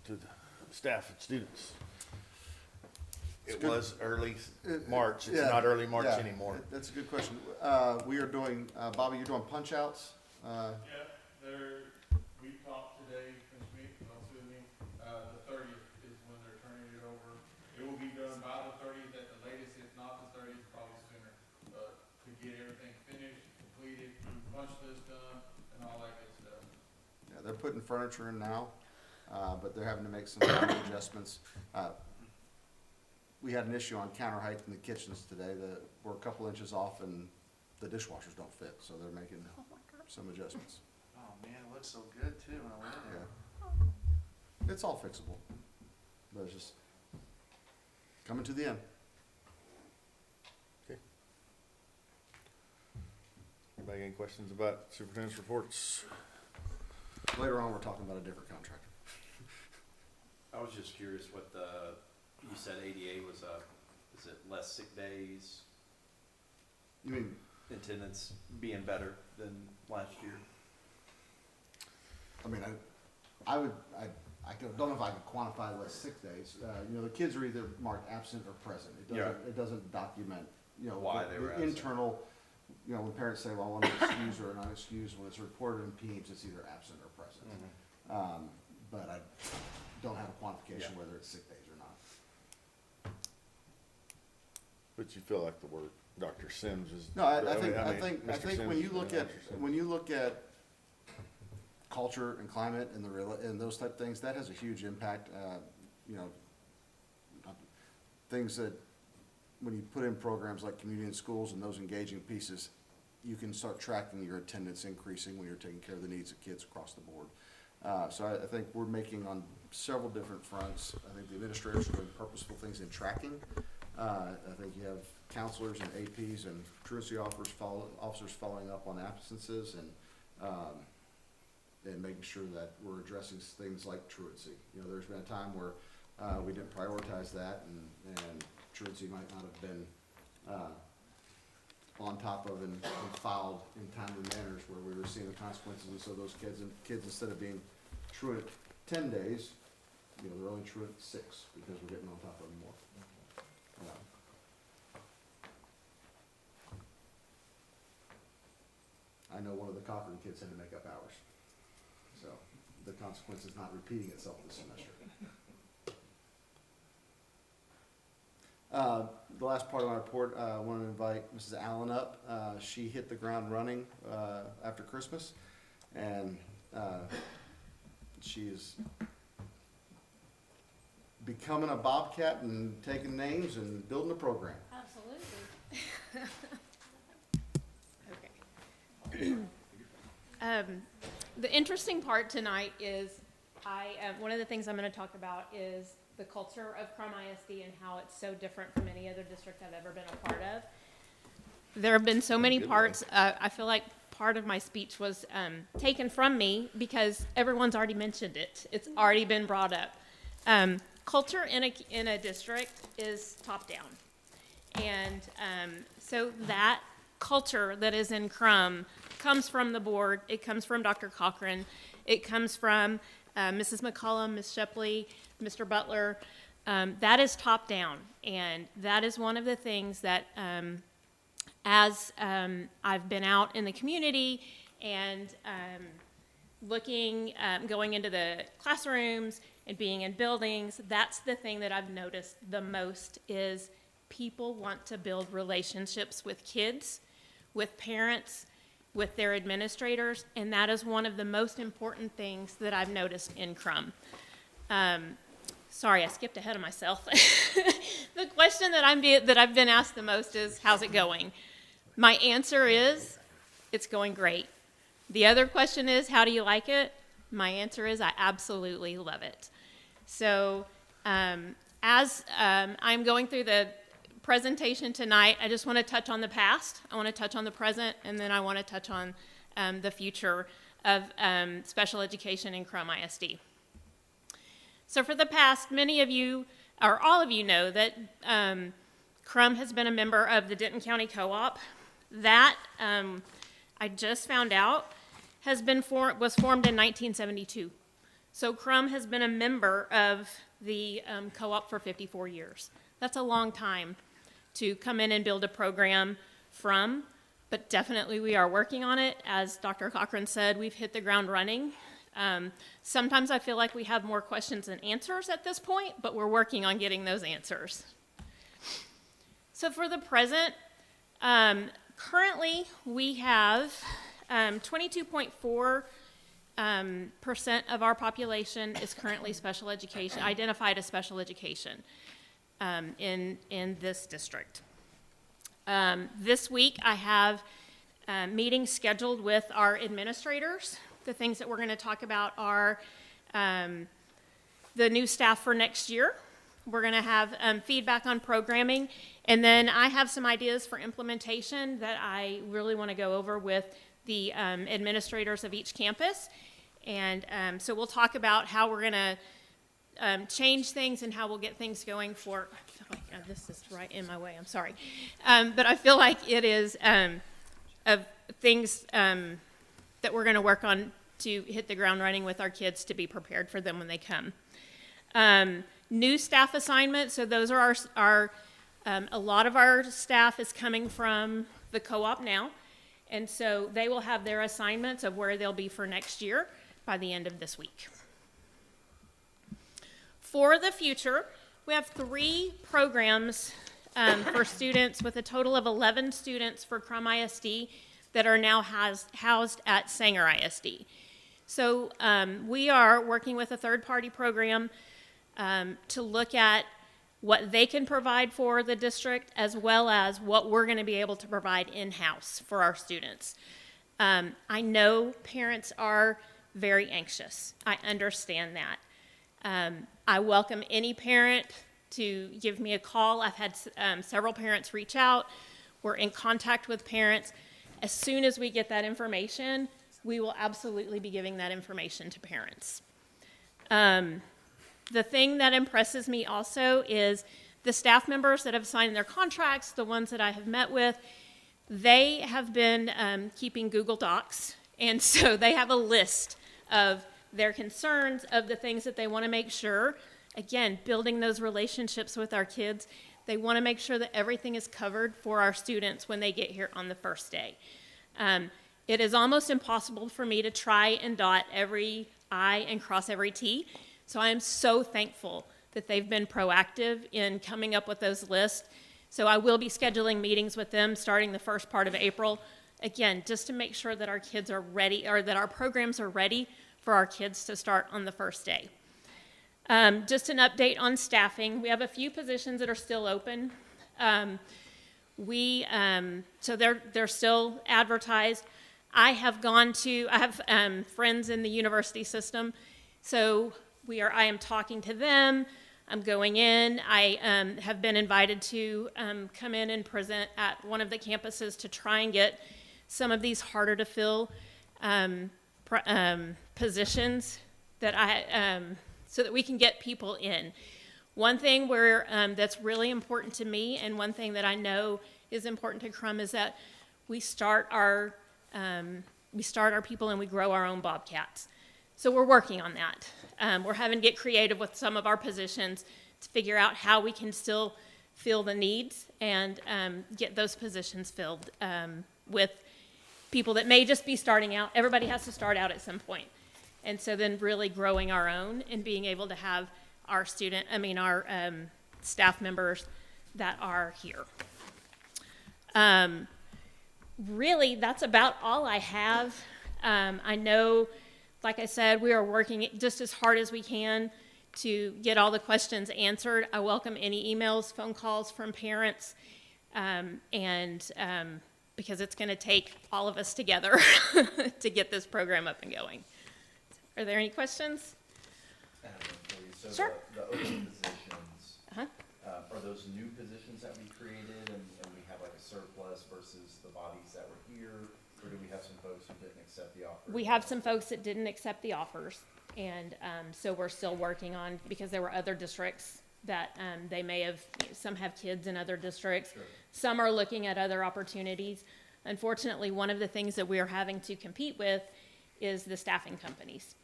to the staff and students? It was early March. It's Yeah, not early March yeah, anymore. That's a good question. We are doing, Bobby, you're doing punch outs? Yeah, we talked today, Ms. Meek, with me, the 30th is when they're turning it over. It will be done by the 30th at the latest, if not the 30th, probably sooner, to get everything finished, completed, punch list done, and all that good stuff. Yeah, they're putting furniture in now, but they're having to make some minor adjustments. We had an issue on counter height in the kitchens today that we're a couple inches off and the dishwashers don't fit, so they're making some adjustments. Oh man, it looks so good too when I went in there. Yeah. It's all fixable, but it's just coming to the end. Okay. Anybody got any questions about superintendent's reports? Later on, we're talking about a different contractor. I was just curious what you said ADA was is it less sick days, You mean, attendance being better than last year? I mean, I don't know if I could quantify less sick days. You know, the kids are either marked absent or present. It doesn't document, you know, Why they were the absent. internal, you know, when parents say, well, I want to excuse or not excuse, when it's reported in PEEMS, it's either absent or present. But I don't have a quantification whether it's sick days or not. But you feel like the work Dr. Sims is. No, I Mr. think Sims when you is look doing at, Dr. Sims. when you look at culture and climate and and those type of things, that has a huge impact, you know, things that, when you put in programs like community and schools and those engaging pieces, you can start tracking your attendance increasing when you're taking care of the needs of kids across the board. So I think we're making on several different fronts. I think the administrators are doing purposeful things in tracking. I think you have counselors and APs and truancy officers following up on absences and making sure that we're addressing things like truancy. You know, there's been a time where we didn't prioritize that and truancy might not have been on top of and filed in timely manners where we were seeing the consequences. And so those kids instead of being truant 10 days, you know, they're only truant 6 because we're getting on top of them more. I know one of the Cochran kids had to make up hours. So the consequence is not repeating itself this semester. The last part of my report, I want to invite Mrs. Allen up. She hit the ground running after Christmas, and she is becoming a bobcat and taking names and building a program. Absolutely. The interesting part tonight is one of the things I'm going to talk about is the culture of Krum ISD and how it's so different from any other district I've ever been a part of. There have been so many parts. I feel like part of my speech was taken from me because everyone's already mentioned it. It's already been brought up. Culture in a district is top down. And so that culture that is in Krum comes from the board. It comes from Dr. Cochran. It comes from Mrs. McCollum, Ms. Shepley, Mr. Butler. That is top down. And that is one of the things that as I've been out in the community and going into the classrooms and being in buildings, that's the thing that I've noticed the most is people want to build relationships with kids, with parents, with their administrators, and that is one of the most important things that I've noticed in Krum. Sorry, I skipped ahead of myself. The question that I've been asked the most is, how's it going? My answer is, it's going great. The other question is, how do you like it? My answer is, I absolutely love it. So as I'm going through the presentation tonight, I just want to touch on the past, I want to touch on the present, and then I want to touch on the future of special education in Krum ISD. So for the past, many of you, or all of you know that Krum has been a member of the Denton County Co-op. That, I just found out, was formed in 1972. So Krum has been a member of the co-op for 54 years. That's a long time to come in and build a program from, but definitely we are working on it. As Dr. Cochran said, we've hit the ground running. Sometimes I feel like we have more questions than answers at this point, but we're working on getting those answers. So for the present, currently we have 22.4% of our population is currently special education, identified as special education in this district. This week I have meetings scheduled with our administrators. The things that we're going to talk about are the new staff for next year. We're going to have feedback on programming, and then I have some ideas for implementation that I really want to go over with the administrators of each campus. And so we'll talk about how we're going to change things and how we'll get things going for, I feel like this is right in my way, I'm sorry. But I feel like it is of things that we're going to work on to hit the ground running with our kids to be prepared for them when they come. New staff assignments, so those are our a lot of our staff is coming from the co-op now, and so they will have their assignments of where they'll be for next year by the end of this week. For the future, we have 3 programs for students with a total of 11 students for Krum ISD that are now housed at Sanger ISD. So we are working with a third-party program to look at what they can provide for the district as well as what we're going to be able to provide in-house for our students. I know parents are very anxious. I understand that. I welcome any parent to give me a call. I've had several parents reach out. We're in contact with parents. As soon as we get that information, we will absolutely be giving that information to parents. The thing that impresses me also is the staff members that have signed their contracts, the ones that I have met with, they have been keeping Google Docs, and so they have a list of their concerns, of the things that they want to make sure. Again, building those relationships with our kids, they want to make sure that everything is covered for our students when they get here on the first day. It is almost impossible for me to try and dot every I and cross every T. So I am so thankful that they've been proactive in coming up with those lists. So I will be scheduling meetings with them starting the first part of April. Again, just to make sure that our kids are ready, or that our programs are ready for our kids to start on the first day. Just an update on staffing. We have a few positions that are still open. So they're still advertised. I have friends in the university system, so I am talking to them. I'm going in. I have been invited to come in and present at one of the campuses to try and get some of these harder to fill positions that so that we can get people in. One thing that's really important to me, and one thing that I know is important to Krum, is that we start our people and we grow our own Bobcats. So we're working on that. We're having to get creative with some of our positions to figure out how we can still fill the needs and get those positions filled with people that may just be starting out. Everybody has to start out at some point. And so then really growing our own and being able to have our staff members that are here. Really, that's about all I have. I know, like I said, we are working just as hard as we can to get all the questions answered. I welcome any emails, phone calls from parents, and because it's going to take all of us together to get this program up and going. Are there any questions? So Sure. the open positions, Uh-huh. are those new positions that we created and we have like a surplus versus the bodies that were here? Or do we have some folks who didn't accept the offer? We have some folks that didn't accept the offers, and so we're still working on, because there were other districts that they may have, some have kids in other districts. Sure. Some are looking at other opportunities. Unfortunately, one of the things that we are having to compete with is the staffing companies.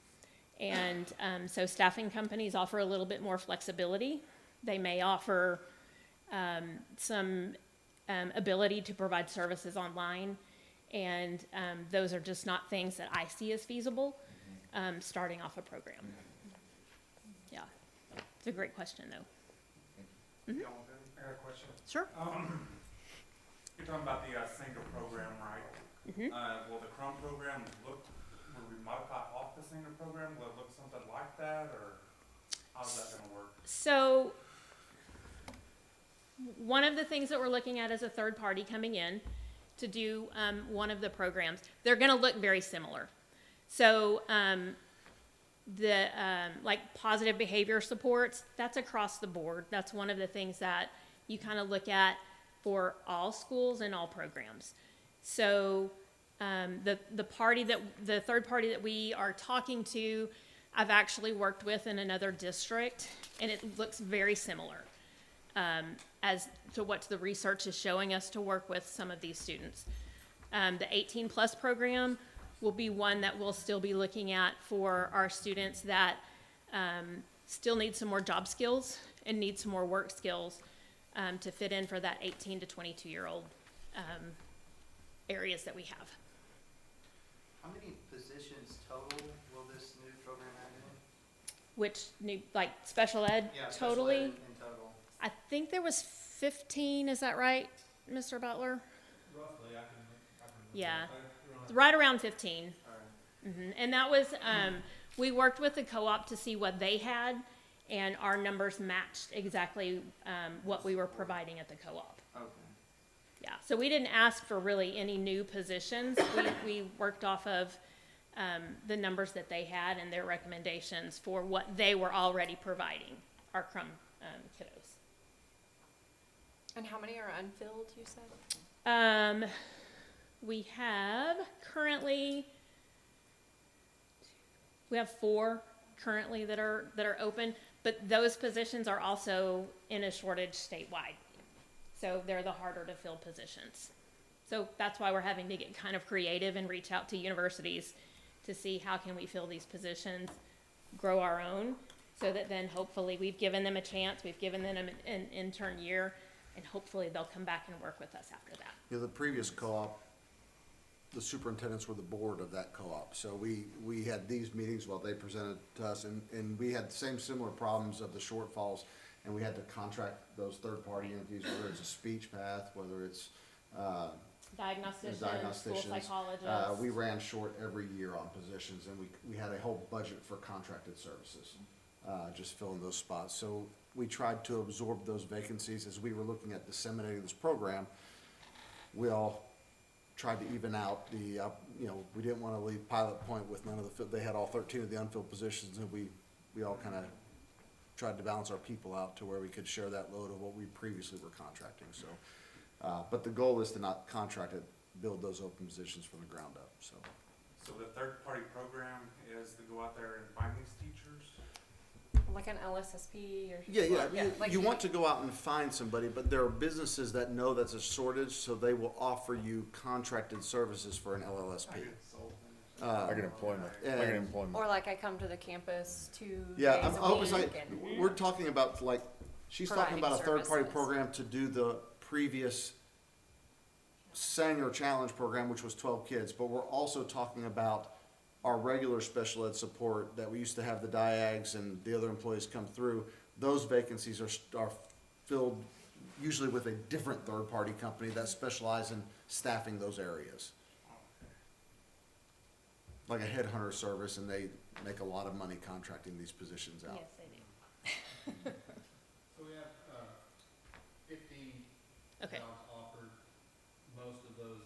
And so staffing companies offer a little bit more flexibility. They may offer some ability to provide services online, and those are just not things that I see as feasible starting off a program. Yeah, it's a great question, though. I got a question. Sure. You're talking about the Singer program, right? Will the Krum program will we modify off the Singer program? Will it look something like that, or how's that going to work? So one of the things that we're looking at is a third party coming in to do one of the programs. They're going to look very similar. So like positive behavior supports, that's across the board. That's one of the things that you kind of look at for all schools and all programs. So the third party that we are talking to, I've actually worked with in another district, and it looks very similar as to what the research is showing us to work with some of these students. The 18 plus program will be one that we'll still be looking at for our students that still need some more job skills and need some more work skills to fit in for that 18 to 22-year-old areas that we have. How many positions total will this new program add in? Which new, like special ed, Yeah, special totally? ed in total. I think there was 15, is that right, Mr. Butler? Roughly, I can Yeah, right around 15. All right. And that was, we worked with the co-op to see what they had, and our numbers matched exactly what we were providing at the co-op. Okay. Yeah, so we didn't ask for really any new positions. We worked off of the numbers that they had and their recommendations for what they were already providing, our Krum kiddos. And how many are unfilled, you said? We have currently, we have 4 currently that are open, but those positions are also in a shortage statewide. So they're the harder to fill positions. So that's why we're having to get kind of creative and reach out to universities to see how can we fill these positions, grow our own, so that then hopefully we've given them a chance, we've given them an intern year, and hopefully they'll come back and work with us after that. You know, the previous co-op, the superintendents were the board of that co-op. So we had these meetings while they presented to us, and we had the same similar problems of the shortfalls, and we had to contract those third-party entities, whether it's a speech path, whether it's Diagnosticians, school psychologists. We ran short every year on positions, and we had a whole budget for contracted services, just filling those spots. So we tried to absorb those vacancies as we were looking at disseminating this program. We all tried to even out the, we didn't want to leave Pilot Point with none of the, they had all 13 of the unfilled positions, and we all kind of tried to balance our people out to where we could share that load of what we previously were contracting. So, but the goal is to not contract it, build those open positions from the ground up. So the third-party program is to go out there and find these teachers? Like an LSSP or? yeah, like you want to go out and find somebody, but there are businesses that know that's a shortage, so they will offer you contracted services for an LLSP. Like an employment, like an employment. Or like I come to the campus 2 Yeah, days I a hope it's week like, and we're talking about like, she's talking Providing about a third-party services. program to do the previous senior challenge program, which was 12 kids, but we're also talking about our regular special ed support that we used to have the diags and the other employees come through. Those vacancies are filled usually with a different third-party company that specialize in staffing those areas. Like a headhunter service, and they make a lot of money contracting these positions out. Yes, they do. So we have 50 Okay. jobs offered. Most of those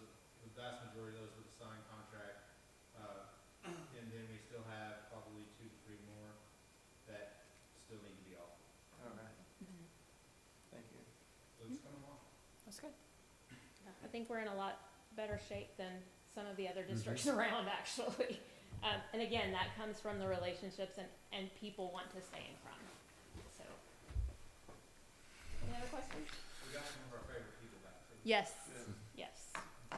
That's good. I think we're in a lot better shape than some of the other districts around, actually. And again, that comes from the relationships and people want to stay in Krum. So, any other questions? We got some of our favorite people back. Yes, yes. Yeah.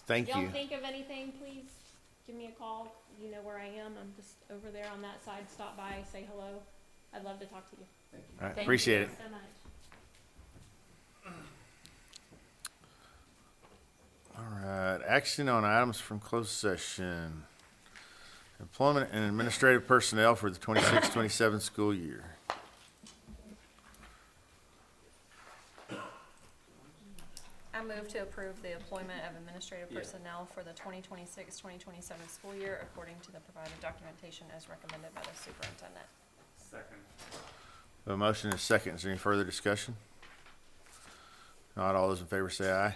Thank If you. y'all think of anything, please give me a call. You know where I am. I'm just over there on that side. Stop by, say hello. I'd love to talk to you. Thank you. All right, Thank appreciate you it. so much. All right, action on items from closed session. Employment and administrative personnel for the 26-27 school year. I move to approve the employment of administrative personnel for the 2026-2027 school year according to the provided documentation as recommended by the superintendent. Second. A motion and a second. Is there any further discussion? Not all those in favor say aye.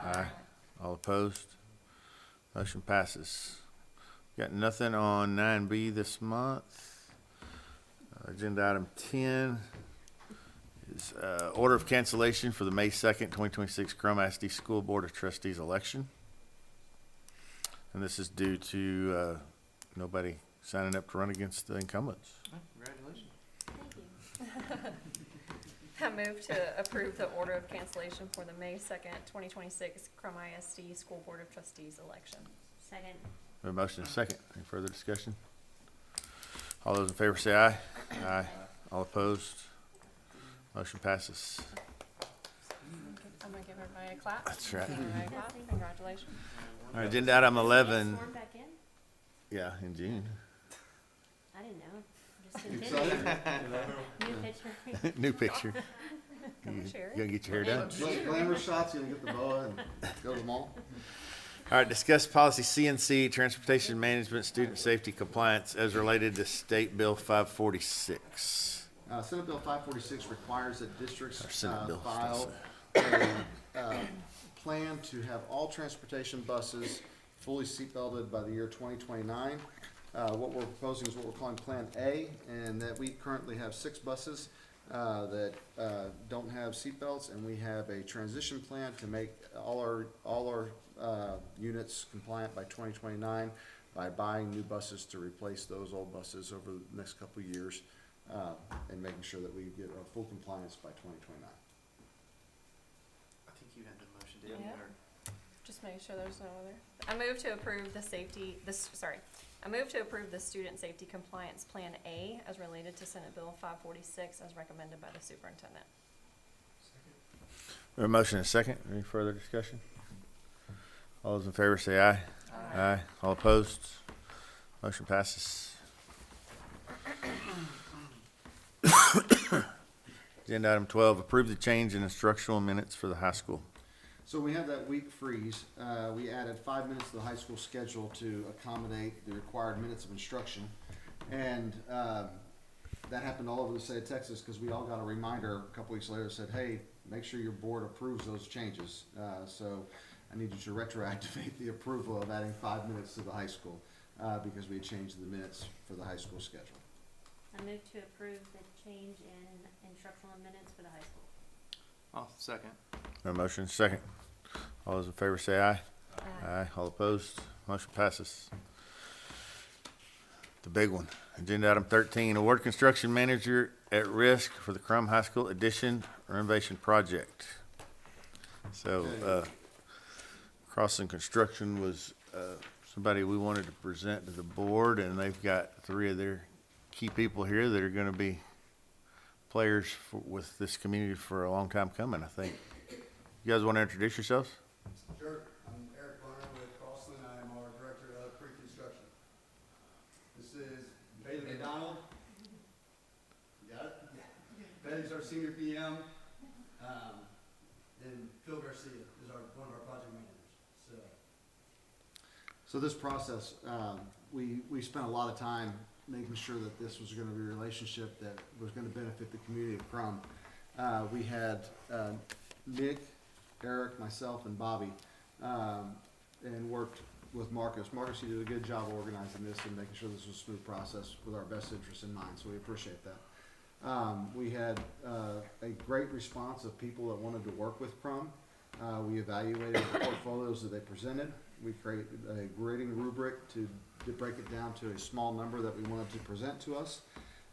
Aye. All opposed? Motion passes. Got nothing on 9B this month. Agenda item 10 is order of cancellation for the May 2nd, 2026 Krum ISD School Board of Trustees election. And this is due to nobody signing up to run against the incumbents. Congratulations. I move to approve the order of cancellation for the May 2nd, 2026 Krum ISD School Board of Trustees election. Second. We have a motion and a second. Any further discussion? All those in favor say aye. Aye. All opposed? Motion passes. I'm gonna give everybody a clap. That's right. Everybody clap. Congratulations. All right, agenda item 11. Sworn back in? Yeah, in June. I didn't know. Just continuing. New picture. New picture. Come on, You Sherry. gonna get your hair done? Glamour shots, you gonna get the boa and go to the mall? All right, discuss policy CNC, transportation management, student safety compliance as related to State Bill 546. Senate Bill 546 requires that districts Or Senate bill, file a plan to have all transportation buses fully seatbelted by the year 2029. What we're proposing is what we're calling Plan A, and that we currently have 6 buses that don't have seatbelts, and we have a transition plan to make all our units compliant by 2029 by buying new buses to replace those old buses over the next couple of years, and making sure that we get a full compliance by 2029. I think you had the motion, didn't you? Yeah. Or- Just make sure there's no other. I move to approve the I move to approve the student safety compliance plan A as related to Senate Bill 546 as recommended by the superintendent. We have a motion and a second. Any further discussion? All those in favor say aye. Aye. All opposed? Motion passes. Agenda item 12, approve the change in instructional minutes for the high school. So we have that week freeze. We added 5 minutes to the high school schedule to accommodate the required minutes of instruction. And that happened all over the state of Texas because we all got a reminder a couple weeks later that said, hey, make sure your board approves those changes. So I need you to retroactivate the approval of adding 5 minutes to the high school because we had changed the minutes for the high school schedule. I move to approve the change in instructional minutes for the high school. Oh, second. We have a motion and a second. All those in favor say aye. Aye. All opposed? Motion passes. The big one. Agenda item 13, award construction manager at risk for the Krum High School addition renovation project. So, Crossing Construction was somebody we wanted to present to the board, and they've got 3 of their key people here that are going to be players with this community for a long time coming, I think. You guys want to introduce yourselves? Sure. I'm Eric Garner with Crossland. I am our Director of Pre-Construction. This is Bailey McDonald. You got it? Yeah. Bailey's our Senior PM. And Phil Garcia is one of our project managers. So this process, we spent a lot of time making sure that this was going to be a relationship that was going to benefit the community of Krum. We had Nick, Eric, myself, and Bobby, and worked with Marcus. Marcus, you did a good job organizing this and making sure this was a smooth process with our best interests in mind, so we appreciate that. We had a great response of people that wanted to work with Krum. We evaluated the portfolios that they presented. We created a grading rubric to break it down to a small number that we wanted to present to us.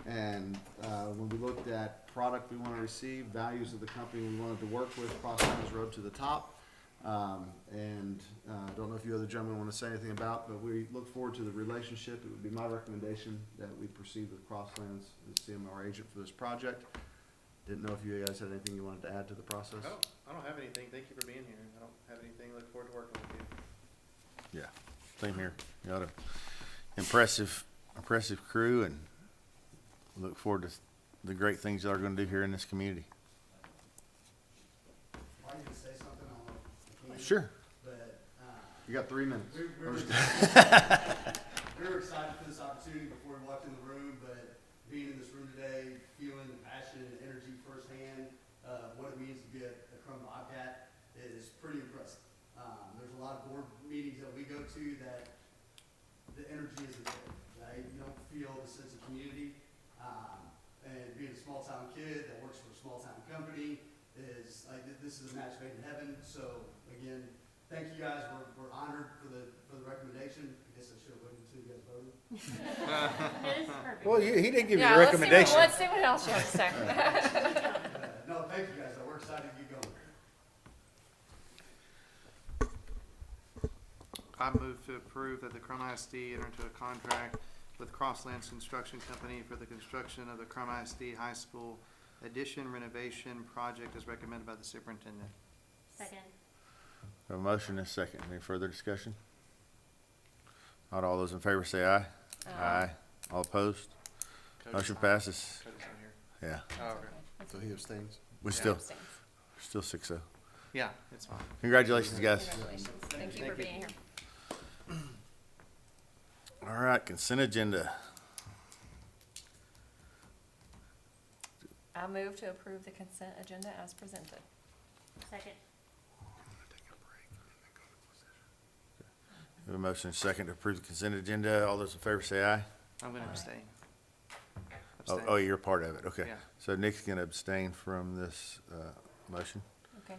And when we looked at product we want to receive, values of the company we wanted to work with, Crosslands rode to the top. I don't know if you other gentlemen want to say anything about, but we look forward to the relationship. It would be my recommendation that we proceed with Crosslands as CMR agent for this project. Didn't know if you guys had anything you wanted to add to the process. No, I don't have anything. Thank you for being here. I don't have anything. Look forward to working with you. Yeah, same here. You got a impressive crew, and look forward to the great things y'all are going to do here in this community. I need to say something on the Sure. But, You got 3 minutes. we were excited for this opportunity before we walked in the room, but being in this room today, feeling the passion and energy firsthand of what it means to be a Krum Bobcat is pretty impressive. There's a lot of board meetings that we go to that the energy isn't there, right? You don't feel the sense of community. And being a small town kid that works for a small town company is like, this is a match made in heaven. So again, thank you guys. We're honored for the recommendation. I guess I should have waited until you guys voted. Well, he did give you Yeah, a recommendation. let's see what else you have to say. No, thank you guys. We're excited to get going. I move to approve that the Krum ISD enter into a contract with Crosslands Construction Company for the construction of the Krum ISD High School addition renovation project as recommended by the superintendent. Second. A motion and a second. Any further discussion? Not all those in favor say aye. Aye. All opposed? Motion passes. Cody's not here. Yeah. Oh, okay. So he abstains. We Yeah. still 6-0. Yeah, it's fine. Congratulations, guys. Congratulations. Thank you for being here. All right, consent agenda. I move to approve the consent agenda as presented. Second. We have a motion and a second to approve the consent agenda. All those in favor say aye. I'm going to abstain. Oh, you're a part of it. Okay. Yeah. So Nick's going to abstain from this motion. Okay.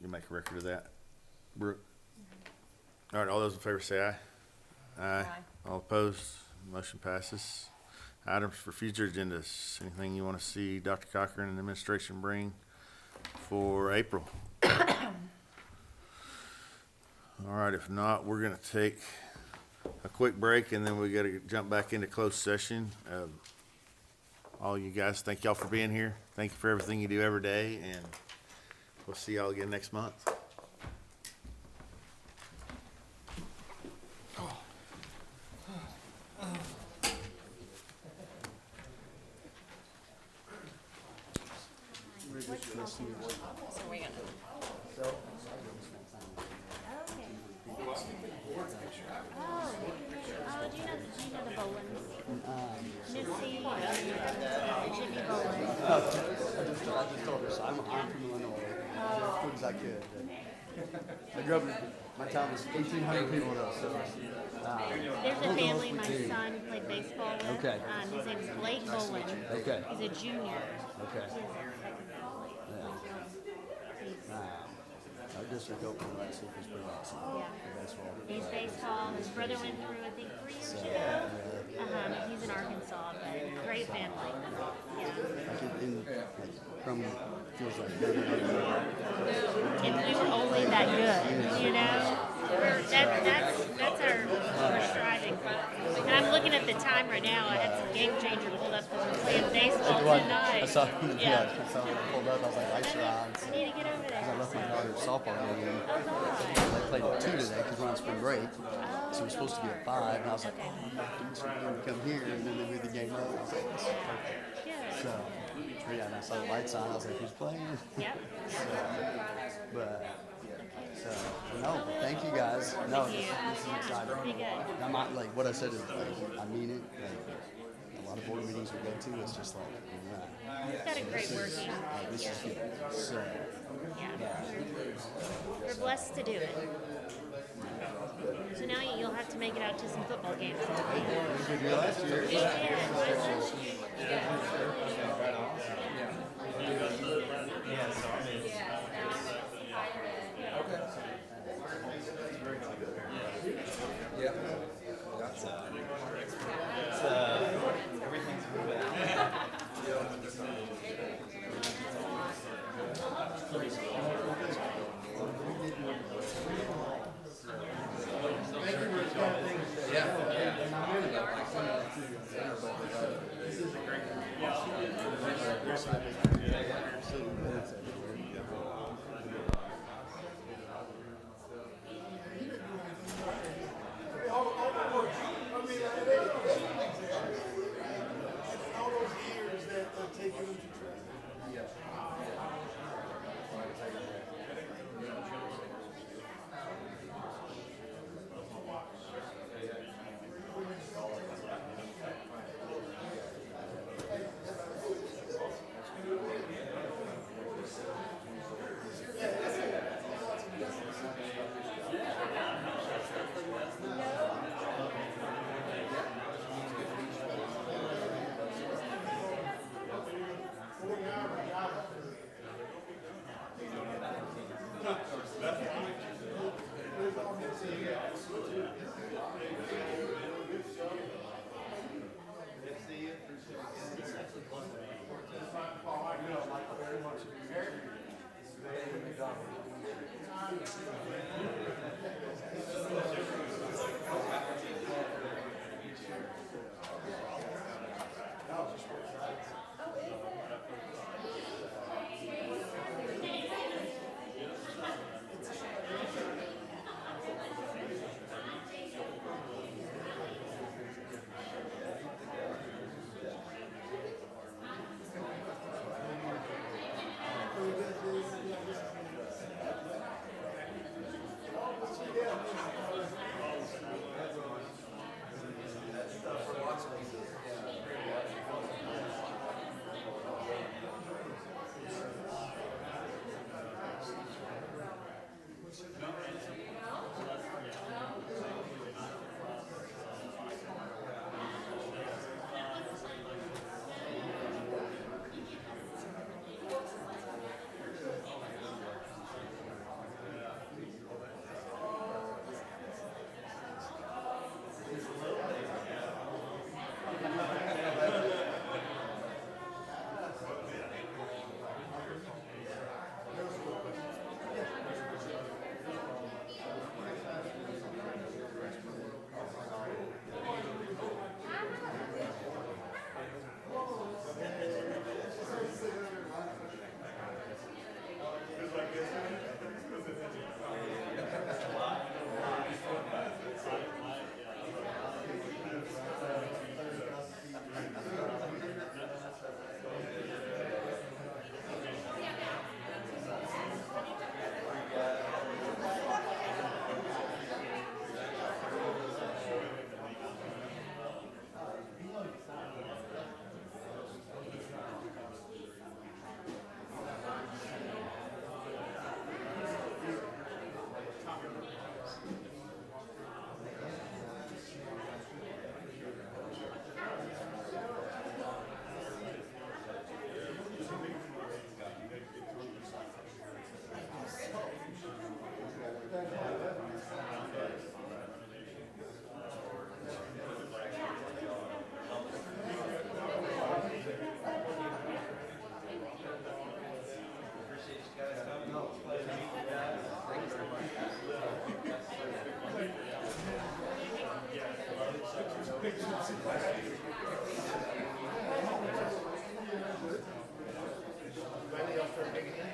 You make a record of that, Brooke? All right, all those in favor say aye. Aye. All opposed? Motion passes. Items for future agendas. Anything you want to see Dr. Cochran and the administration bring for April? All right, if not, we're going to take a quick break, and then we got to jump back into closed session. All you guys, thank y'all for being here. Thank you for everything you do every day, and we'll see y'all again next month. So we gonna. Do you know the Bolins? Missy, Jimmy Bolin. I just told her, so I'm from Illinois. As quick as I could. I grew up in, my town was 1,800 people though, so. There's a family my son played baseball with. Okay. His name's Blake Bolin. Okay. He's a junior. Okay. He's a second grade. He's- Our district opened last week was pretty awesome. Yeah. Baseball. He's baseball. His brother went through, I think, 3 years ago. He's in Arkansas, but great family. Yeah. Krum feels like If we were only that good, you know, that's our we're striving for. And I'm looking at the time right now. I had some game changer pulled up because we're playing baseball tonight. I saw when I pulled up, I was like, lights are on. I need to get over there. I left my daughter's softball game. Oh, They played at 2 today because we're on spring break. So we're supposed to be at 5. And I was like, dudes are going to come here. And then they moved the game up. I was like, this is perfect. So, yeah, and I saw the lights on. I was like, who's playing? Yep. So, no, thank you guys. No, this is exciting. Pretty good. I'm not, like, what I said is, like, I mean it. Like, a lot of board meetings we go to, it's just like, We've got a great working. this is good. So, Yeah. We're blessed to do it. So now you'll have to make it out to some football games. Last year. Yeah. That's everything's moving. Randy, I'll start taking it.